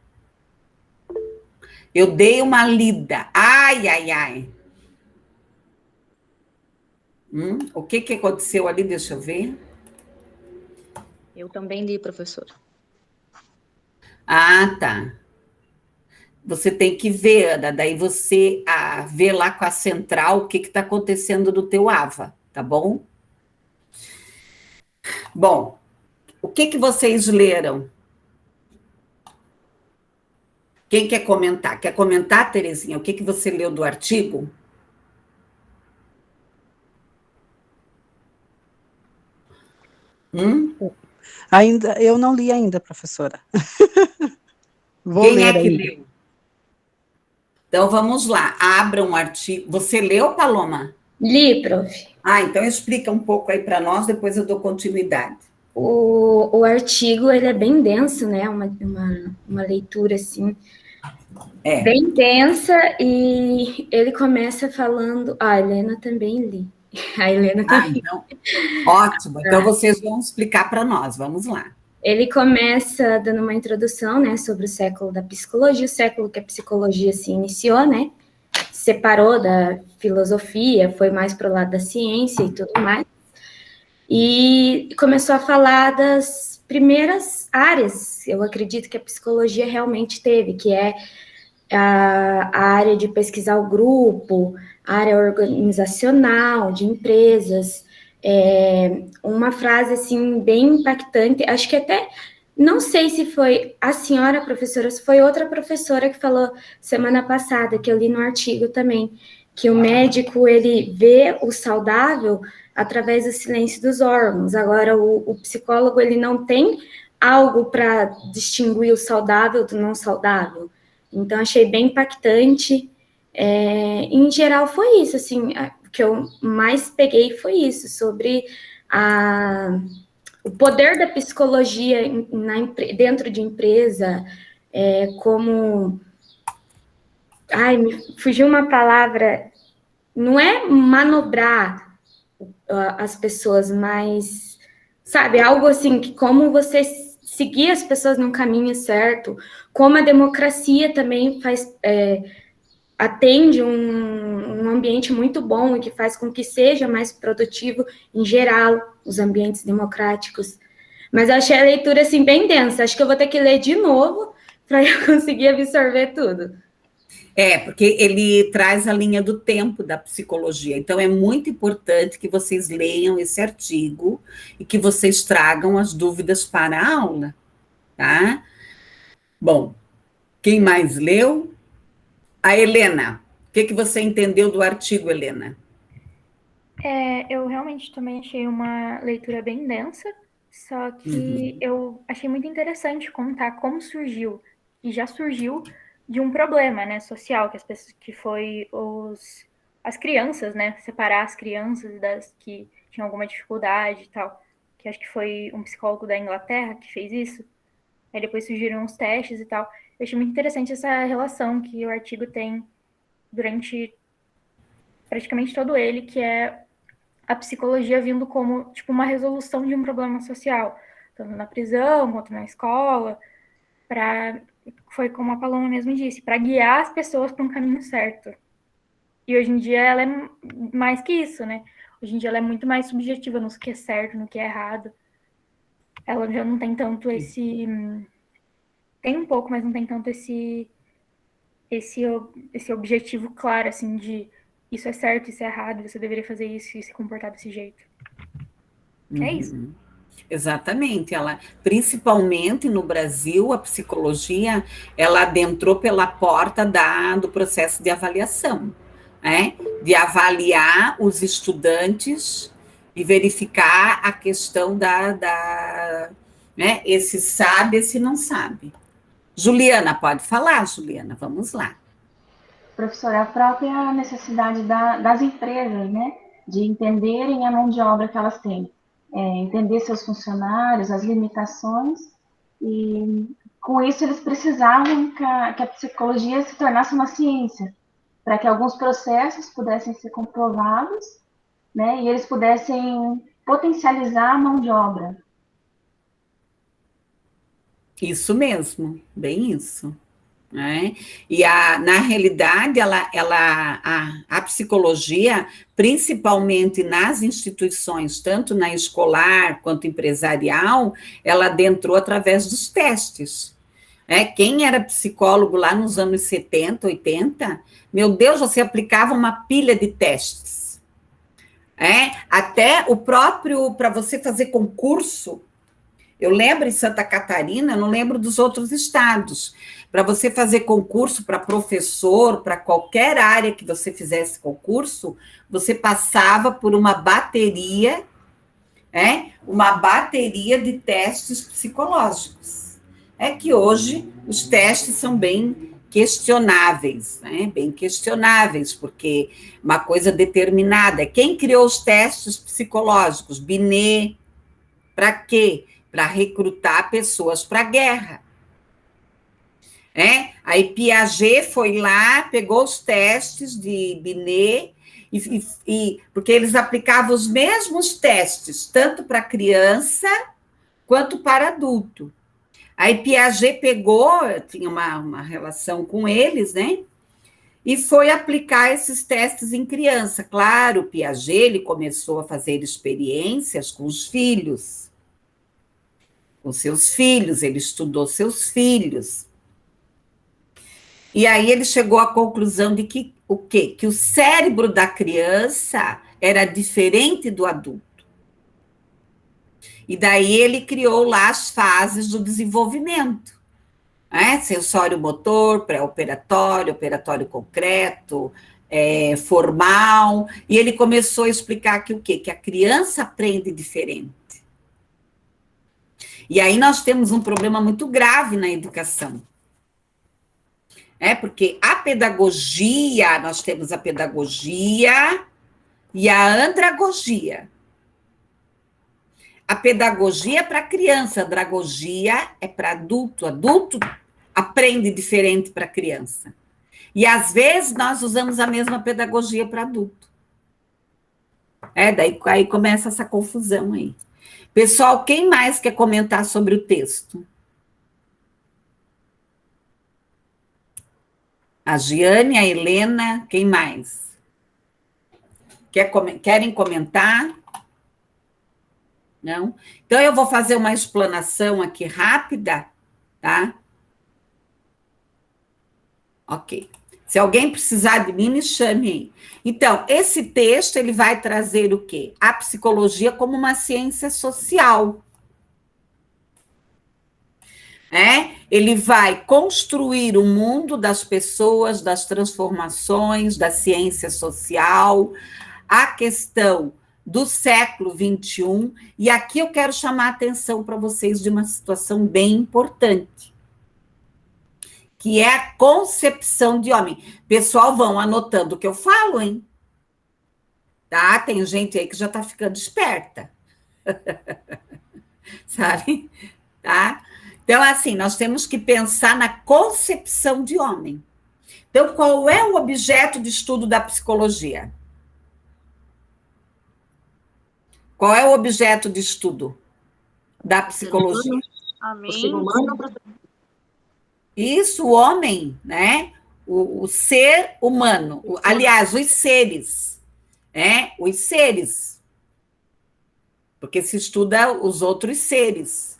A: Eu dei uma lida. Ai, ai, ai. O que aconteceu ali? Deixa eu ver.
H: Eu também li, professora.
A: Ah, tá. Você tem que ver, Ana, daí você vê lá com a central o que está acontecendo do teu AVA, tá bom? Bom, o que vocês leram? Quem quer comentar? Quer comentar, Terezinha? O que você leu do artigo?
E: Ainda, eu não li ainda, professora. Vou
A: Quem
E: ler
A: é que
E: ainda.
A: leu? Então, vamos lá. Abra um artigo. Você leu, Paloma?
D: Li, prof.
A: Então explica um pouco aí para nós, depois eu dou continuidade.
D: O artigo, ele é bem denso, né? Uma leitura, assim, bem densa, e ele começa falando... a Helena também li. A Helena também.
A: Então, ótimo. Então, vocês vão explicar para nós. Vamos lá.
D: Ele começa dando uma introdução, né, sobre o século da psicologia, o século que a psicologia se iniciou, né? Separou da filosofia, foi mais para o lado da ciência e tudo mais. E começou a falar das primeiras áreas, eu acredito que a psicologia realmente teve, que é a área de pesquisar o grupo, a área organizacional, de empresas. Uma frase, assim, bem impactante, acho que até, não sei se foi a senhora professora, se foi outra professora que falou semana passada, que eu li no artigo também, que o médico, ele vê o saudável através do silêncio dos órgãos. Agora, o psicólogo, ele não tem algo para distinguir o saudável do não saudável. Então, achei bem impactante. Em geral, foi isso, assim, o que eu mais peguei foi isso, sobre o poder da psicologia dentro de empresa, como... Ai, me fugiu uma palavra, não é manobrar as pessoas, mas, sabe, algo assim, que como você seguir as pessoas num caminho certo, como a democracia também atende um um ambiente muito bom e que faz com que seja mais produtivo em geral os ambientes democráticos. Mas eu achei a leitura assim bem densa. Acho que eu vou ter que ler de novo para eu conseguir absorver tudo.
A: Porque ele traz a linha do tempo da psicologia. Então, é muito importante que vocês leiam esse artigo e que vocês tragam as dúvidas para a aula, tá? Bom, quem mais leu? A Helena. O que você entendeu do artigo, Helena?
I: Eu realmente também achei uma leitura bem densa, só que eu achei muito interessante contar como surgiu, e já surgiu de um problema, né, social, que as pessoas, que foi as crianças, né, separar as crianças das que tinham alguma dificuldade e tal, que acho que foi um psicólogo da Inglaterra que fez isso. Aí depois surgiram os testes e tal. Eu achei muito interessante essa relação que o artigo tem durante praticamente todo ele, que é a psicologia vindo como, tipo, uma resolução de um problema social, tanto na prisão quanto na escola, foi como a Paloma mesmo disse, para guiar as pessoas para um caminho certo. E hoje em dia ela é mais que isso, né? Hoje em dia ela é muito mais subjetiva no que é certo, no que é errado. Ela já não tem tanto esse... Tem um pouco, mas não tem tanto esse objetivo claro, assim, de isso é certo, isso é errado, você deveria fazer isso e se comportar desse jeito. É isso.
A: Exatamente, principalmente no Brasil, a psicologia, ela adentrou pela porta do processo de avaliação, né? De avaliar os estudantes e verificar a questão né? Esse sabe, esse não sabe. Juliana, pode falar, Juliana, vamos lá.
C: Professora, a própria necessidade das empresas, né, de entenderem a mão de obra que elas têm, entender seus funcionários, as limitações, e com isso eles precisavam que a psicologia se tornasse uma ciência, para que alguns processos pudessem ser comprovados, né, e eles pudessem potencializar a mão de obra.
A: Isso mesmo, bem isso. Né? E na realidade, a psicologia, principalmente nas instituições, tanto na escolar quanto empresarial, ela adentrou através dos testes. Quem era psicólogo lá nos anos 70, 80, meu Deus, você aplicava uma pilha de testes. Até o próprio, para você fazer concurso, eu lembro em Santa Catarina, não lembro dos outros estados. Para você fazer concurso para professor, para qualquer área que você fizesse concurso, você passava por uma bateria de testes psicológicos. Que hoje os testes são bem questionáveis, né? Bem questionáveis, porque uma coisa determinada. Quem criou os testes psicológicos? Binet. Para quê? Para recrutar pessoas para a guerra. Aí Piaget foi lá, pegou os testes de Binet, porque eles aplicavam os mesmos testes, tanto para criança quanto para adulto. Aí Piaget pegou, tinha uma relação com eles, né? E foi aplicar esses testes em criança. Claro, Piaget ele começou a fazer experiências com os filhos. Com seus filhos, ele estudou seus filhos. E aí ele chegou à conclusão de que o quê? Que o cérebro da criança era diferente do adulto. E daí ele criou lá as fases do desenvolvimento. Sensório motor, pré-operatório, operatório concreto, formal. E ele começou a explicar que o quê? Que a criança aprende diferente. E aí nós temos um problema muito grave na educação. Porque a pedagogia, nós temos a pedagogia e a andragogia. A pedagogia é para criança, a andragogia é para adulto. Adulto aprende diferente para criança. E às vezes nós usamos a mesma pedagogia para adulto. Daí aí começa essa confusão aí. Pessoal, quem mais quer comentar sobre o texto? A Giane, a Helena, quem mais? Querem comentar? Não? Então, eu vou fazer uma explanação aqui rápida, tá? Ok. Se alguém precisar de mim, me chame aí. Então, esse texto, ele vai trazer o quê? A psicologia como uma ciência social. Ele vai construir o mundo das pessoas, das transformações, da ciência social, a questão do século XXI, e aqui eu quero chamar a atenção para vocês de uma situação bem importante, que é a concepção de homem. Pessoal, vão anotando o que eu falo, hein? Tá? Tem gente aí que já está ficando esperta. Sabe? Tá? Então, assim, nós temos que pensar na concepção de homem. Então, qual é o objeto de estudo da psicologia? Qual é o objeto de estudo da psicologia?
F: Amém.
A: Isso, o homem, né? O ser humano. Aliás, os seres. Os seres. Porque se estuda os outros seres.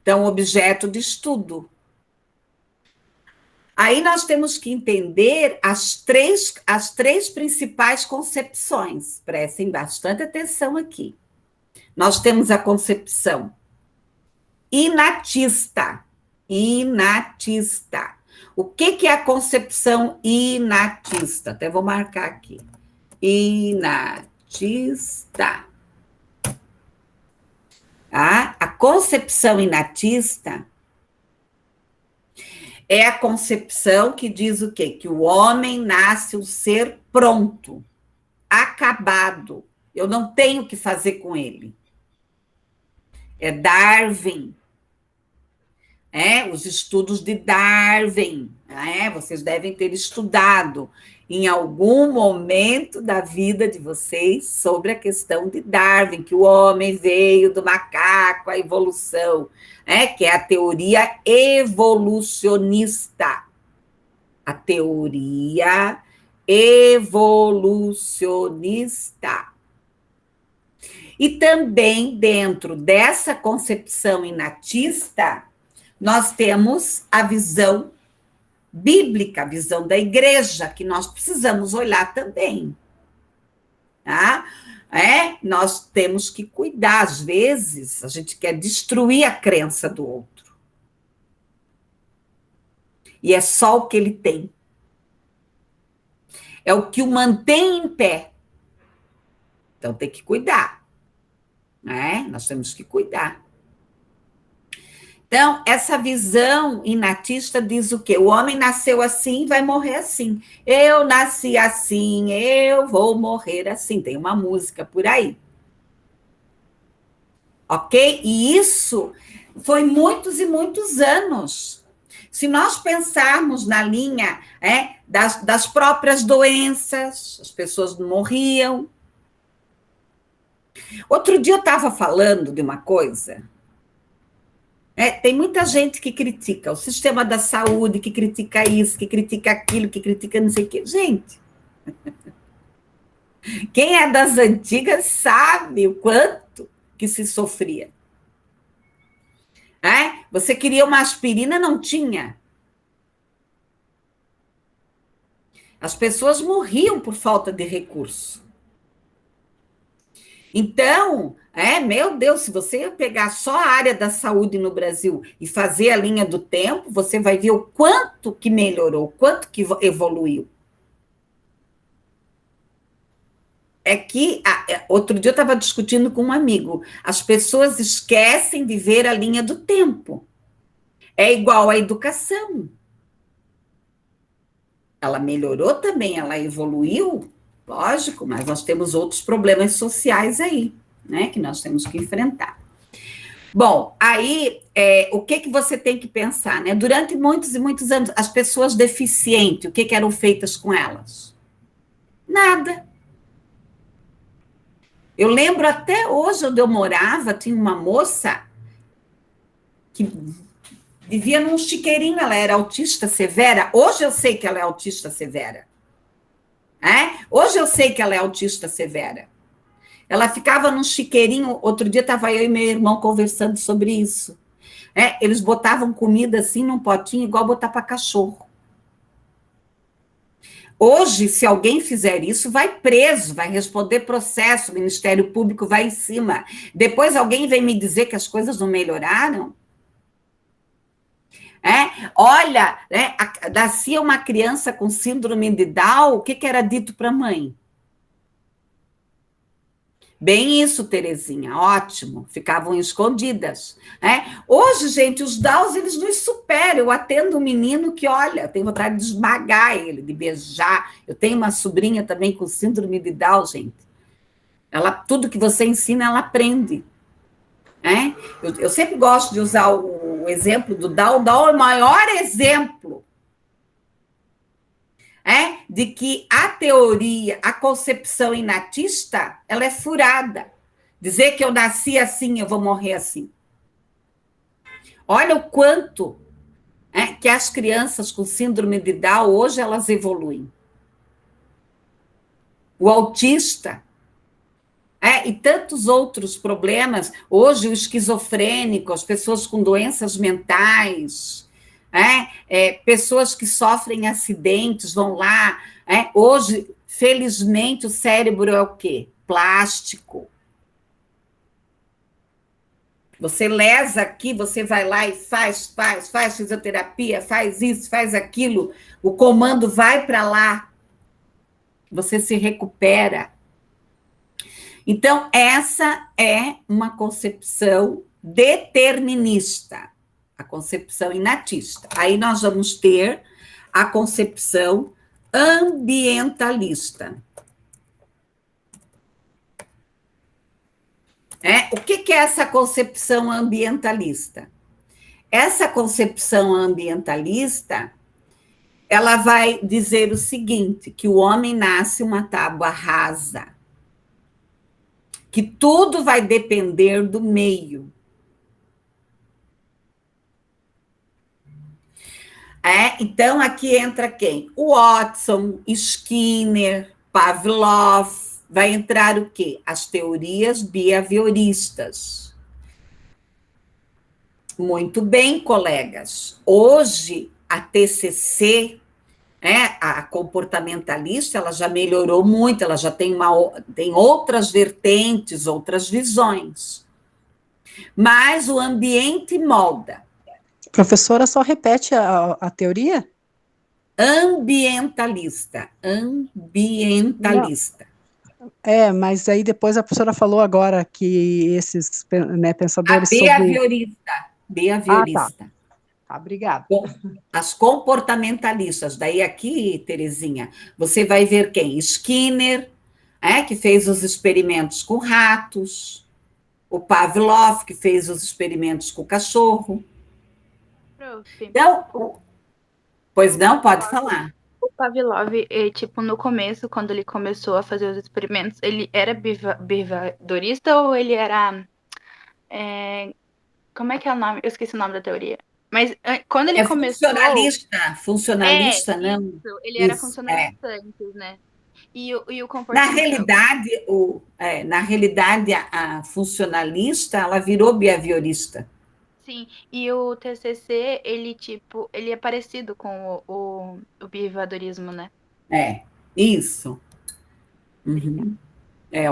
A: Então, objeto de estudo. Aí nós temos que entender as três principais concepções. Prestem bastante atenção aqui. Nós temos a concepção inatista. Inatista. O que é a concepção inatista? Até vou marcar aqui. Inatista. A concepção inatista é a concepção que diz o quê? Que o homem nasce um ser pronto, acabado. Eu não tenho o que fazer com ele. É Darwin. Os estudos de Darwin. Vocês devem ter estudado em algum momento da vida de vocês sobre a questão de Darwin, que o homem veio do macaco, a evolução, que é a teoria evolucionista. A teoria evolucionista. E também, dentro dessa concepção inatista, nós temos a visão bíblica, a visão da igreja, que nós precisamos olhar também. Tá? Nós temos que cuidar, às vezes, a gente quer destruir a crença do outro. E é só o que ele tem. É o que o mantém em pé. Então, tem que cuidar. Nós temos que cuidar. Então, essa visão inatista diz o quê? O homem nasceu assim, vai morrer assim. Eu nasci assim, eu vou morrer assim. Tem uma música por aí. Ok? E isso foi muitos e muitos anos. Se nós pensarmos na linha das próprias doenças, as pessoas morriam. Outro dia eu estava falando de uma coisa. Tem muita gente que critica o sistema da saúde, que critica isso, que critica aquilo, que critica não sei o quê. Gente, quem é das antigas sabe o quanto que se sofria. Você queria uma aspirina, não tinha. As pessoas morriam por falta de recurso. Então, meu Deus, se você pegar só a área da saúde no Brasil e fazer a linha do tempo, você vai ver o quanto que melhorou, o quanto que evoluiu. Outro dia eu estava discutindo com um amigo, as pessoas esquecem de ver a linha do tempo. É igual à educação. Ela melhorou também, ela evoluiu, lógico, mas nós temos outros problemas sociais aí, que nós temos que enfrentar. Bom, aí, o que você tem que pensar, Durante muitos e muitos anos, as pessoas deficientes, o que eram feitas com elas? Nada. Eu lembro até hoje, onde eu morava, tinha uma moça que vivia num chiqueirinho, ela era autista severa. Hoje eu sei que ela é autista severa. Hoje eu sei que ela é autista severa. Ela ficava num chiqueirinho, outro dia estava eu e meu irmão conversando sobre isso. Eles botavam comida assim num potinho, igual botar para cachorro. Hoje, se alguém fizer isso, vai preso, vai responder processo, o Ministério Público vai em cima. Depois alguém vem me dizer que as coisas não melhoraram? Olha, nascia uma criança com síndrome de Down, o que era dito para a mãe? Bem isso, Terezinha, ótimo, ficavam escondidas. Hoje, gente, os Downs, eles nos superam. Eu atendo um menino que, olha, eu tenho vontade de esmagar ele, de beijar. Eu tenho uma sobrinha também com síndrome de Down, gente. Tudo que você ensina, ela aprende. Eu sempre gosto de usar o exemplo do Down. O Down é o maior exemplo de que a teoria, a concepção inatista, ela é furada. Dizer que eu nasci assim, eu vou morrer assim. Olha o quanto que as crianças com síndrome de Down, hoje elas evoluem. O autista, e tantos outros problemas, hoje o esquizofrênico, as pessoas com doenças mentais, pessoas que sofrem acidentes, vão lá. Hoje, felizmente, o cérebro é o quê? Plástico. Você lesa aqui, você vai lá e faz fisioterapia, faz isso, faz aquilo, o comando vai para lá, você se recupera. Então, essa é uma concepção determinista, a concepção inatista. Aí nós vamos ter a concepção ambientalista. O que é essa concepção ambientalista? Essa concepção ambientalista, ela vai dizer o seguinte, que o homem nasce uma tábua rasa, que tudo vai depender do meio. Então, aqui entra quem? O Watson, Skinner, Pavlov, vai entrar o quê? As teorias behavioristas. Muito bem, colegas. Hoje, a TCC, a comportamentalista, ela já melhorou muito, ela já tem outras vertentes, outras visões. Mas o ambiente molda.
E: Professora, só repete a teoria?
A: Ambientalista.
E: Mas aí depois a professora falou agora que esses pensadores
A: behaviorista.
E: Tá, obrigada.
A: As comportamentalistas. Daí aqui, Terezinha, você vai ver quem? Skinner, que fez os experimentos com ratos, o Pavlov, que fez os experimentos com o cachorro. Então, pois não, pode falar.
B: O Pavlov, no começo, quando ele começou a fazer os experimentos, ele era behaviorista ou ele era... como é que é o nome? Eu esqueci o nome da teoria. Mas quando ele começou...
A: Funcionalista, não?
B: Isso, ele era funcionalista antes, né? E o comportamento...
A: Na realidade, a funcionalista, ela virou behaviorista.
B: Sim, e o TCC, ele é parecido com o behaviorismo, né?
A: Isso. Uhum.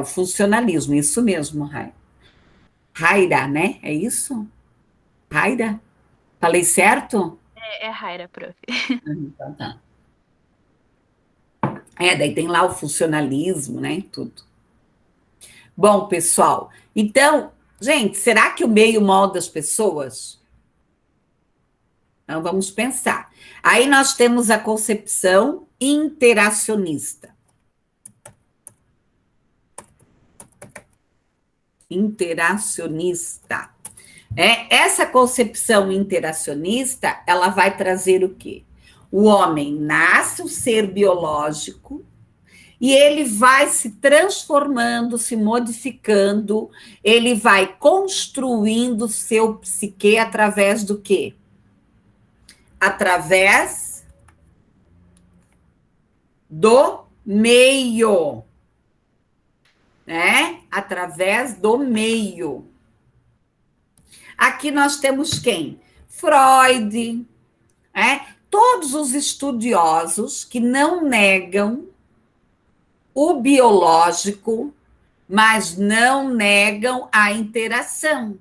A: O funcionalismo, isso mesmo, Raira, né? É isso? Raira? Falei certo?
B: É Raira, prof.
A: Então tá. Daí tem lá o funcionalismo, né? Tudo. Bom, pessoal, então... Gente, será que o meio molda as pessoas? Então, vamos pensar. Aí nós temos a concepção interacionista. Essa concepção interacionista, ela vai trazer o quê? O homem nasce um ser biológico, e ele vai se transformando, se modificando, ele vai construindo seu psique através do quê? Através do meio, né? Através do meio. Aqui nós temos quem? Freud, né? Todos os estudiosos que não negam o biológico, mas não negam a interação.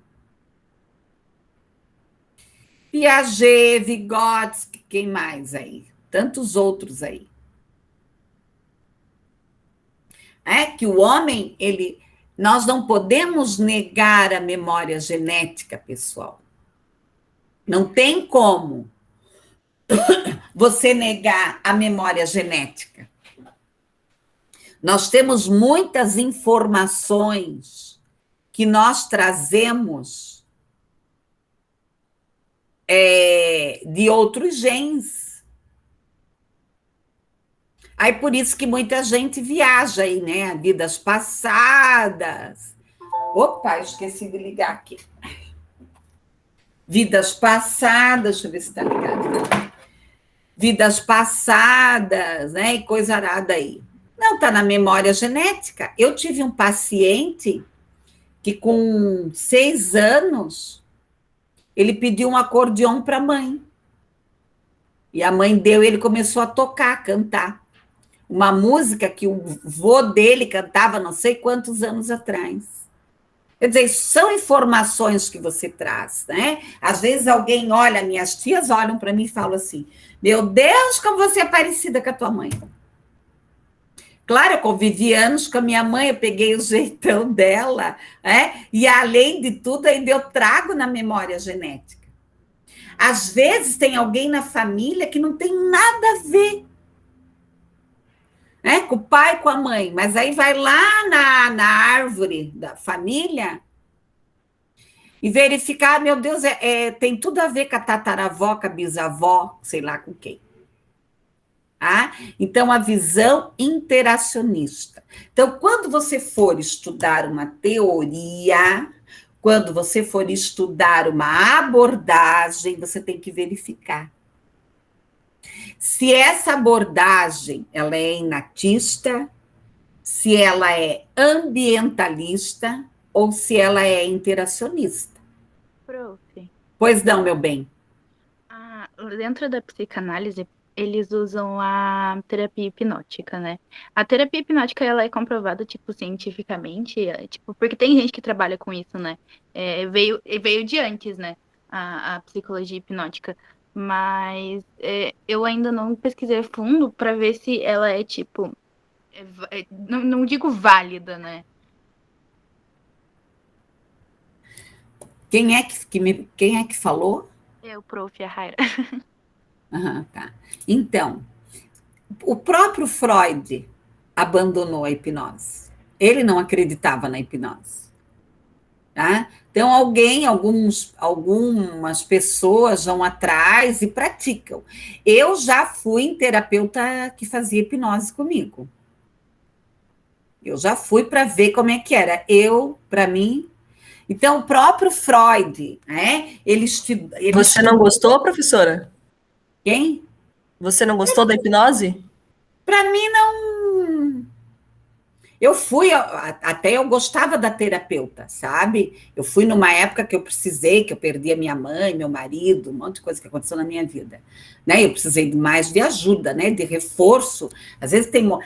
A: Piaget, Vygotsky, quem mais aí? Tantos outros aí. É que o homem, nós não podemos negar a memória genética, pessoal. Não tem como você negar a memória genética. Nós temos muitas informações que nós trazemos de outros genes. Aí por isso que muita gente viaja aí, né? Vidas passadas. Opa, esqueci de ligar aqui. Vidas passadas, deixa eu ver se está ligado. Vidas passadas, né? E coisa arada aí. Não, está na memória genética. Eu tive um paciente que com 6 anos, ele pediu um acordeão para a mãe. E a mãe deu, ele começou a tocar, a cantar. Uma música que o vô dele cantava não sei quantos anos atrás. Quer dizer, são informações que você traz, né? Às vezes alguém olha, minhas tias olham para mim e falam assim, meu Deus, como você é parecida com a tua mãe. Claro, eu convivi anos com a minha mãe, eu peguei o jeitão dela, né? E além de tudo, ainda eu trago na memória genética. Às vezes tem alguém na família que não tem nada a ver, né? Com o pai e com a mãe, mas aí vai lá na árvore da família e verificar, meu Deus, tem tudo a ver com a tataravó, com a bisavó, sei lá com quem. Ah, então, a visão interacionista. Então, quando você for estudar uma teoria, quando você for estudar uma abordagem, você tem que verificar se essa abordagem ela é inatista, se ela é ambientalista ou se ela é interacionista.
B: Prof.
A: Pois não, meu bem.
B: Dentro da psicanálise, eles usam a terapia hipnótica, né? A terapia hipnótica, ela é comprovada, tipo, cientificamente, tipo, porque tem gente que trabalha com isso, né? Veio de antes, né? A psicologia hipnótica. Mas eu ainda não pesquisei a fundo para ver se ela é, tipo, não digo válida, né?
A: Quem é que falou?
B: O prof. A Raira.
A: Tá. Então, o próprio Freud abandonou a hipnose. Ele não acreditava na hipnose. Tá? Então, algumas pessoas vão atrás e praticam. Eu já fui em terapeuta que fazia hipnose comigo. Eu já fui para ver como é que era. Para mim. Então, o próprio Freud, né?
J: Você não gostou, professora?
A: Quem?
J: Você não gostou da hipnose?
A: Para mim, não. Eu fui, até eu gostava da terapeuta, sabe? Eu fui numa época que eu precisei, que eu perdi a minha mãe, meu marido, um monte de coisa que aconteceu na minha vida, né? Eu precisei mais de ajuda, né? De reforço. Às vezes o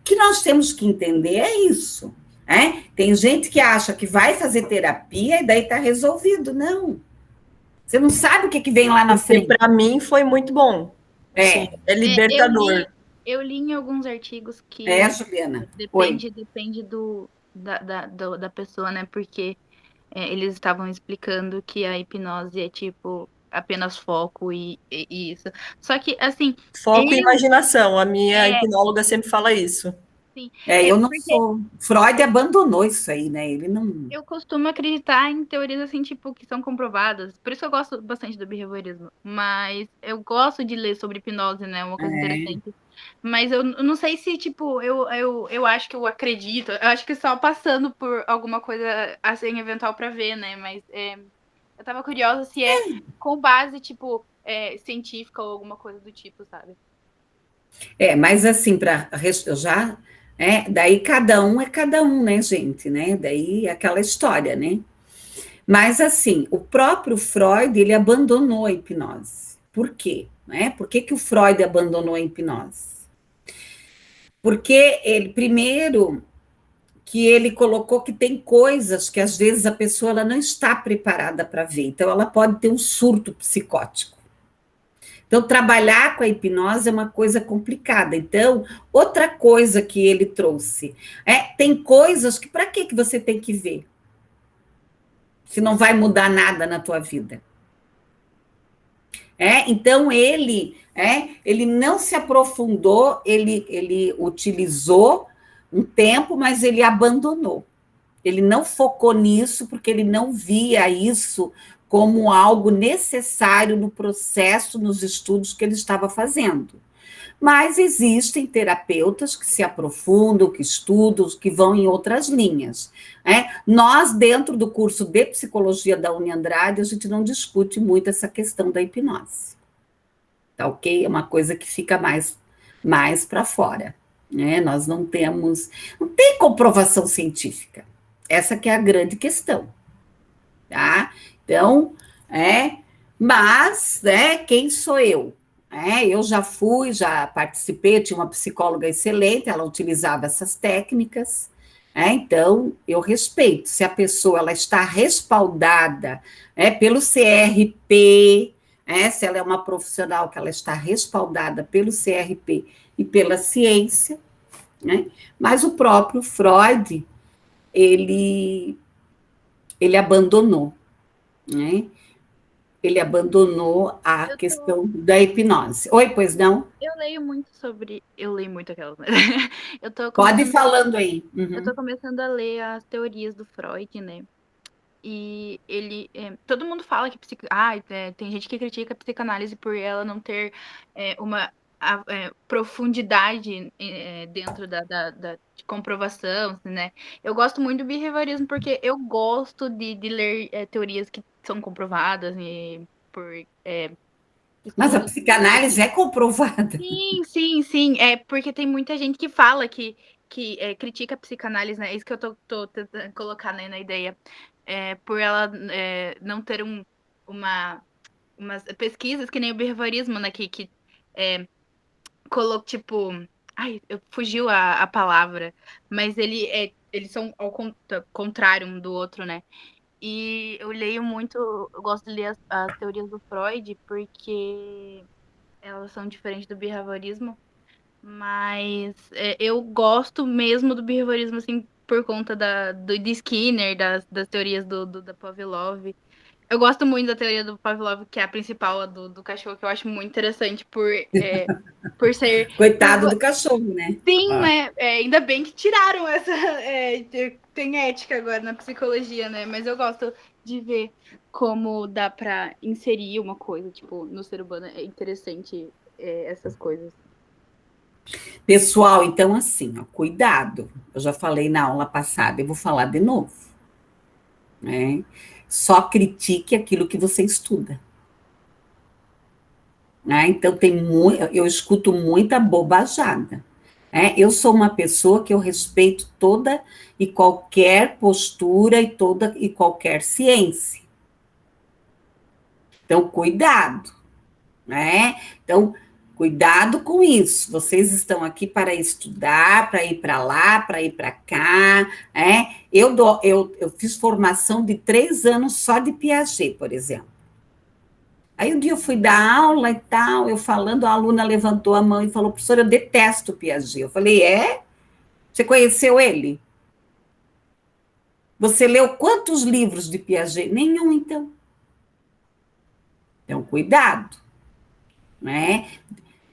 A: que nós temos que entender é isso, né? Tem gente que acha que vai fazer terapia e daí está resolvido. Não. Você não sabe o que vem lá na frente.
J: Para mim foi muito bom. Sim, é libertador.
B: Eu li em alguns artigos que
A: Juliana.
B: Depende da pessoa, né? Porque eles estavam explicando que a hipnose é tipo apenas foco e isso. Só que, assim.
J: Foco e imaginação. A minha hipnóloga sempre fala isso.
B: Sim.
A: Eu não sou. Freud abandonou isso aí, né? Ele não.
B: Eu costumo acreditar em teorias assim, tipo, que são comprovadas. Por isso que eu gosto bastante do behaviorismo. Mas eu gosto de ler sobre hipnose, né? Uma coisa interessante. Mas eu não sei se, tipo, eu acho que eu acredito. Eu acho que só passando por alguma coisa assim, eventual pra ver, né? Mas eu tava curiosa se é com base, tipo, científica ou alguma coisa do tipo, sabe?
A: Mas assim, eu já, daí cada um é cada um, né, gente, né, daí é aquela história, né, mas assim, o próprio Freud, ele abandonou a hipnose. Por quê? Né? Por que que o Freud abandonou a hipnose? Porque ele, primeiro, que ele colocou que tem coisas que às vezes a pessoa ela não está preparada para ver, então ela pode ter um surto psicótico. Então, trabalhar com a hipnose é uma coisa complicada. Então, outra coisa que ele trouxe tem coisas que, para que você tem que ver? Se não vai mudar nada na tua vida. Então, ele não se aprofundou, ele utilizou um tempo, mas ele abandonou. Ele não focou nisso, porque ele não via isso como algo necessário no processo, nos estudos que ele estava fazendo. Mas existem terapeutas que se aprofundam, que estudam, que vão em outras linhas. Nós, dentro do curso de psicologia da Uniandrade, a gente não discute muito essa questão da hipnose. Tá ok? É uma coisa que fica mais para fora. Nós não tem comprovação científica. Essa que é a grande questão. Tá? Então, mas, quem sou eu? Eu já participei, tinha uma psicóloga excelente, ela utilizava essas técnicas, então eu respeito, se a pessoa ela está respaldada pelo CRP, se ela é uma profissional que ela está respaldada pelo CRP e pela ciência, mas o próprio Freud, ele abandonou, ele abandonou a questão da hipnose. Oi, pois não?
B: Eu leio muito aquelas, né?
A: Pode ir falando aí.
B: Eu tô começando a ler as teorias do Freud, né? E ele, todo mundo fala que tem gente que critica a psicanálise por ela não ter uma profundidade dentro de comprovação, né? Eu gosto muito do behaviorismo porque eu gosto de ler teorias que são comprovadas
A: Mas a psicanálise é comprovada.
B: Sim. Porque tem muita gente que fala que critica a psicanálise, né? É isso que eu tô tentando colocar, né, na ideia. Por ela não ter umas pesquisas que nem o behaviorismo, né? Que colocou, tipo... Ai, fugiu a palavra. Mas eles são ao contrário um do outro, né? E eu leio muito... Eu gosto de ler as teorias do Freud porque elas são diferentes do behaviorismo. Mas eu gosto mesmo do behaviorismo, assim, por conta de Skinner, das teorias da Pavlov. Eu gosto muito da teoria do Pavlov, que é a principal, a do cachorro, que eu acho muito interessante por ser...
A: Coitado do cachorro, né?
B: Sim, né? Ainda bem que tiraram essa... tem ética agora na psicologia, né? Mas eu gosto de ver como dá pra inserir uma coisa, tipo, no ser humano. É interessante essas coisas.
A: Pessoal, então assim, cuidado. Eu já falei na aula passada, eu vou falar de novo. Só critique aquilo que você estuda. Então, eu escuto muita bobajada. Eu sou uma pessoa que eu respeito toda e qualquer postura e qualquer ciência. Então, cuidado. Então, cuidado com isso. Vocês estão aqui para estudar, para ir para lá, para ir para cá. Eu fiz formação de 3 anos só de Piaget, por exemplo. Aí um dia eu fui dar aula e tal, eu falando, a aluna levantou a mão e falou, professora, eu detesto Piaget. Eu falei, Você conheceu ele? Você leu quantos livros de Piaget? Nenhum, então. Então, cuidado.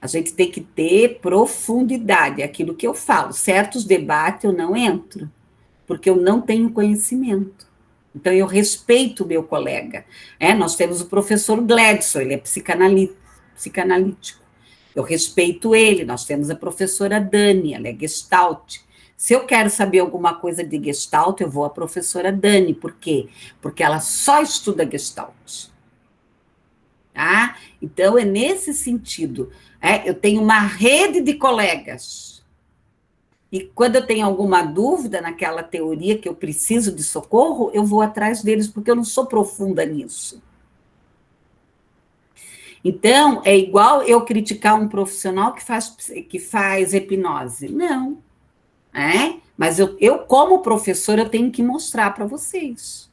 A: A gente tem que ter profundidade, é aquilo que eu falo. Certos debates eu não entro, porque eu não tenho conhecimento. Então, eu respeito o meu colega. Nós temos o professor Gladson, ele é psicanalítico. Eu respeito ele. Nós temos a professora Dani, ela é Gestalt. Se eu quero saber alguma coisa de Gestalt, eu vou à professora Dani. Por quê? Porque ela só estuda Gestalt. Tá? Então, é nesse sentido. Eu tenho uma rede de colegas. E quando eu tenho alguma dúvida naquela teoria que eu preciso de socorro, eu vou atrás deles, porque eu não sou profunda nisso. Então, é igual eu criticar um profissional que faz hipnose. Não. Mas eu, como professora, eu tenho que mostrar para vocês.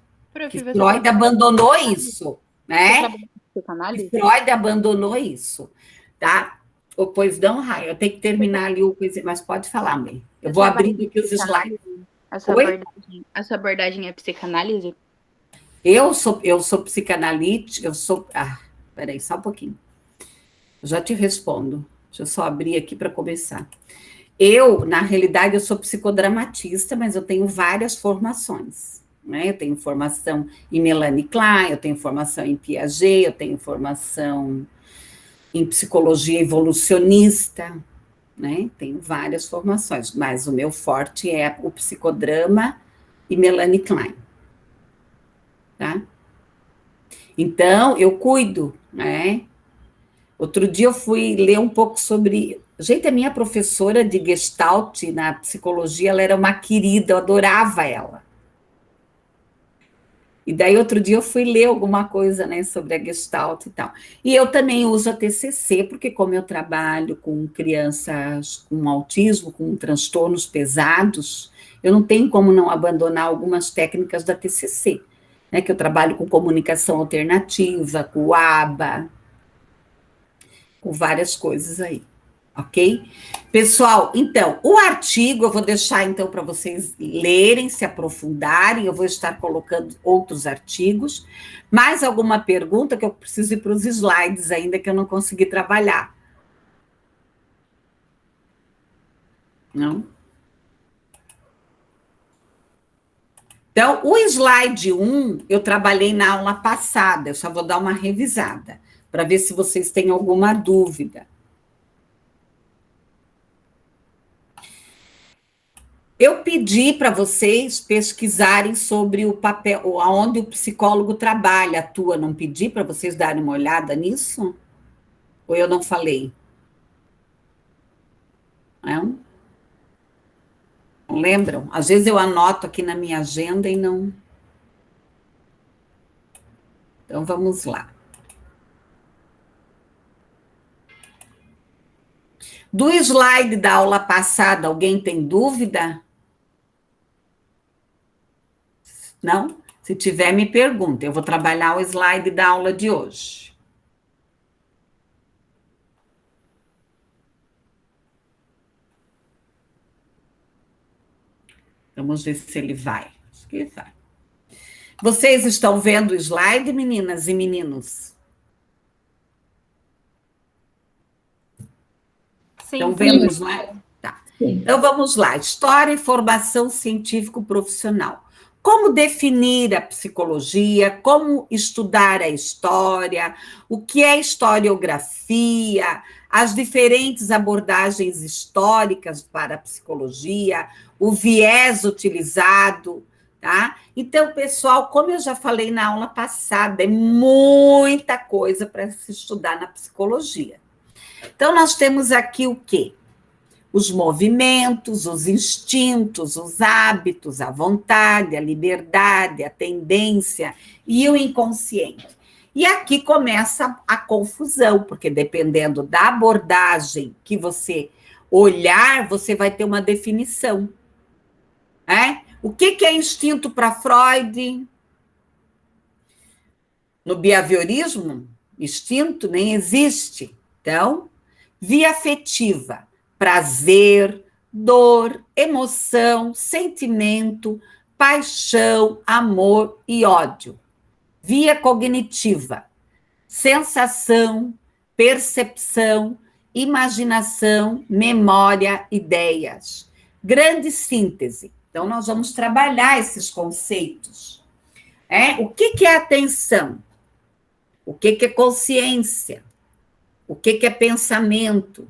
A: Que Freud abandonou isso, né? Freud abandonou isso, tá? Pois não, Raia, eu tenho que terminar ali o coisa, mas pode falar, mãe. Eu vou abrindo aqui os slides.
B: A sua abordagem é psicanálise?
A: Eu sou psicanalítica, peraí, só um pouquinho. Eu já te respondo. Deixa eu só abrir aqui para começar. Na realidade, eu sou psicodramatista, mas eu tenho várias formações. Eu tenho formação em Melanie Klein, eu tenho formação em Piaget, eu tenho formação em psicologia evolucionista, tenho várias formações, mas o meu forte é o psicodrama e Melanie Klein, tá? Então, eu cuido, Outro dia eu fui ler um pouco sobre... Gente, a minha professora de Gestalt na psicologia, ela era uma querida, eu adorava ela. E daí, outro dia, eu fui ler alguma coisa, sobre a Gestalt e tal. E eu também uso a TCC, porque como eu trabalho com crianças com autismo, com transtornos pesados, eu não tenho como não abandonar algumas técnicas da TCC, que eu trabalho com comunicação alternativa, com o ABA, com várias coisas aí. Ok? Pessoal, então, o artigo eu vou deixar, então, para vocês lerem, se aprofundarem, eu vou estar colocando outros artigos. Mais alguma pergunta que eu preciso ir para os slides ainda, que eu não consegui trabalhar? Não? Então, o slide 1, eu trabalhei na aula passada, eu só vou dar uma revisada, para ver se vocês têm alguma dúvida. Eu pedi para vocês pesquisarem sobre o papel, aonde o psicólogo trabalha, atua. Não pedi para vocês darem uma olhada nisso? Ou eu não falei? Não lembram? Às vezes eu anoto aqui na minha agenda e não... Então, vamos lá. Do slide da aula passada, alguém tem dúvida? Não? Se tiver, me pergunta. Eu vou trabalhar o slide da aula de hoje. Vamos ver se ele vai. Acho que vai. Vocês estão vendo o slide, meninas e meninos?
F: Sim.
A: Estão vendo o slide? Tá. Então, vamos lá. História e formação científico-profissional. Como definir a psicologia, como estudar a história, o que é historiografia, as diferentes abordagens históricas para a psicologia, o viés utilizado, tá? Então, pessoal, como eu já falei na aula passada, é muita coisa para se estudar na psicologia. Então, nós temos aqui o quê? Os movimentos, os instintos, os hábitos, a vontade, a liberdade, a tendência e o inconsciente. E aqui começa a confusão, porque dependendo da abordagem que você olhar, você vai ter uma definição. O que é instinto para Freud? No behaviorismo, instinto nem existe. Então, via afetiva, prazer, dor, emoção, sentimento, paixão, amor e ódio. Via cognitiva, sensação, percepção, imaginação, memória, ideias. Grande síntese. Então, nós vamos trabalhar esses conceitos. O que é atenção? O que é consciência? O que é pensamento?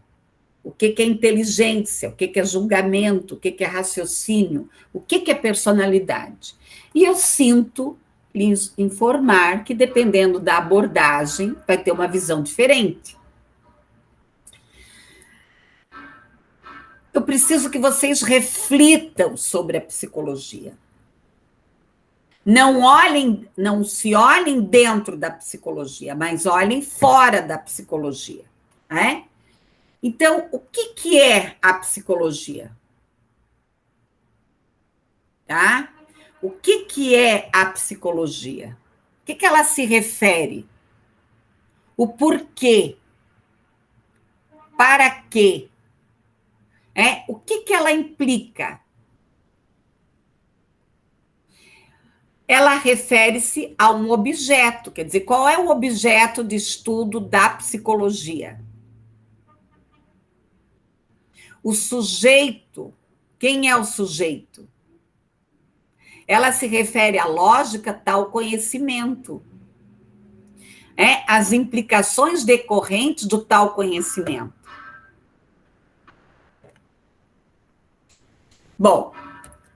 A: O que é inteligência? O que é julgamento? O que é raciocínio? O que é personalidade? E eu sinto lhes informar que, dependendo da abordagem, vai ter uma visão diferente. Eu preciso que vocês reflitam sobre a psicologia. Não se olhem dentro da psicologia, mas olhem fora da psicologia, né? Então, o que é a psicologia? Tá? O que é a psicologia? O que ela se refere? O porquê? Para quê? O que ela implica? Ela refere-se a um objeto, quer dizer, qual é o objeto de estudo da psicologia? O sujeito, quem é o sujeito? Ela se refere à lógica tal conhecimento. As implicações decorrentes do tal conhecimento. Bom,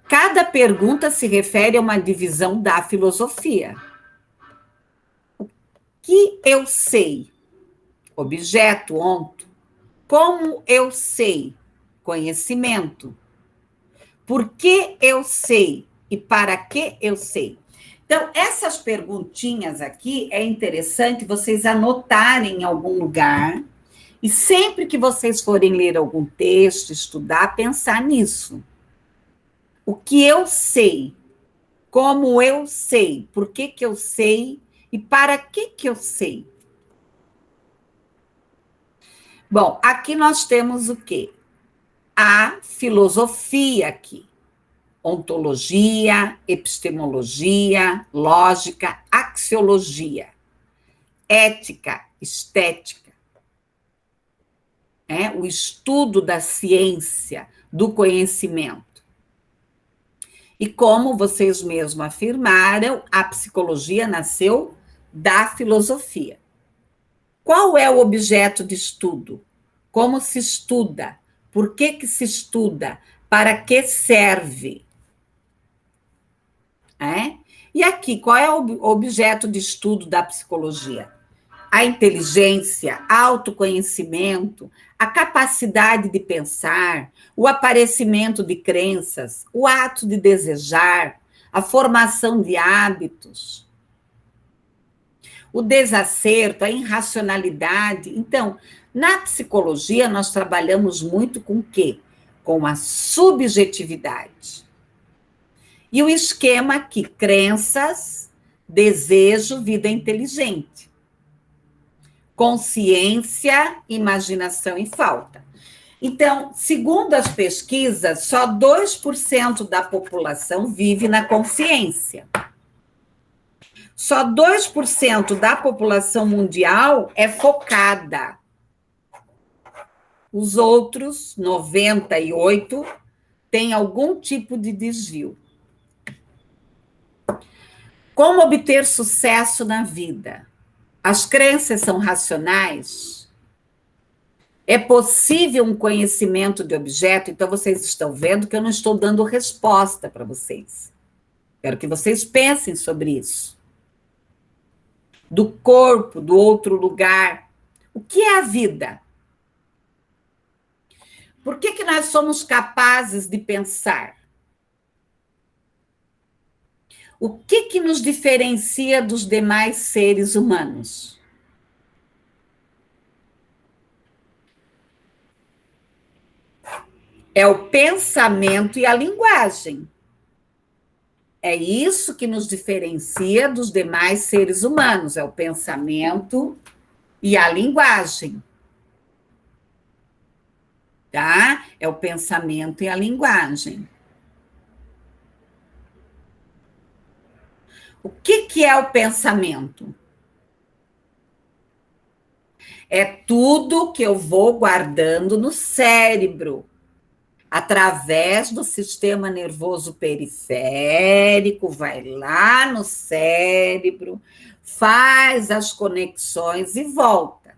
A: cada pergunta se refere a uma divisão da filosofia. O que eu sei? Objeto, onto. Como eu sei? Conhecimento. Por que eu sei? E para que eu sei? Então, essas perguntinhas aqui é interessante vocês anotarem em algum lugar e sempre que vocês forem ler algum texto, estudar, pensar nisso. O que eu sei? Como eu sei? Por que eu sei? E para que eu sei? Bom, aqui nós temos o quê? A filosofia aqui. Ontologia, epistemologia, lógica, axiologia, ética, estética. O estudo da ciência, do conhecimento. E como vocês mesmos afirmaram, a psicologia nasceu da filosofia. Qual é o objeto de estudo? Como se estuda? Por que se estuda? Para que serve? E aqui, qual é o objeto de estudo da psicologia? A inteligência, autoconhecimento, a capacidade de pensar, o aparecimento de crenças, o ato de desejar, a formação de hábitos, o desacerto, a irracionalidade. Então, na psicologia, nós trabalhamos muito com o quê? Com a subjetividade. E o esquema aqui, crenças, desejo, vida inteligente. Consciência, imaginação e falta. Então, segundo as pesquisas, só 2% da população vive na consciência. Só 2% da população mundial é focada. Os outros, 98%, têm algum tipo de desvio. Como obter sucesso na vida? As crenças são racionais? É possível um conhecimento de objeto? Então, vocês estão vendo que eu não estou dando resposta para vocês. Quero que vocês pensem sobre isso. Do corpo, do outro lugar. O que é a vida? Por que nós somos capazes de pensar? O que nos diferencia dos demais seres humanos? É o pensamento e a linguagem. É isso que nos diferencia dos demais seres humanos, é o pensamento e a linguagem. Tá? É o pensamento e a linguagem. O que é o pensamento? É tudo que eu vou guardando no cérebro, através do sistema nervoso periférico, vai lá no cérebro, faz as conexões e volta.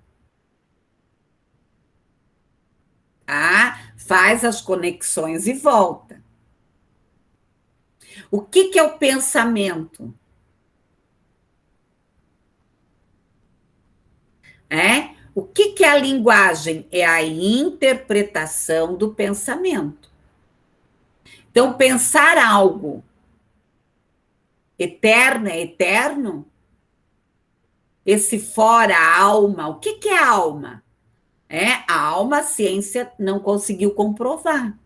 A: Tá? Faz as conexões e volta. O que é o pensamento? O que é a linguagem? É a interpretação do pensamento. Então, pensar algo eterno é eterno? Esse fora, a alma, o que é a alma? A alma, a ciência não conseguiu comprovar.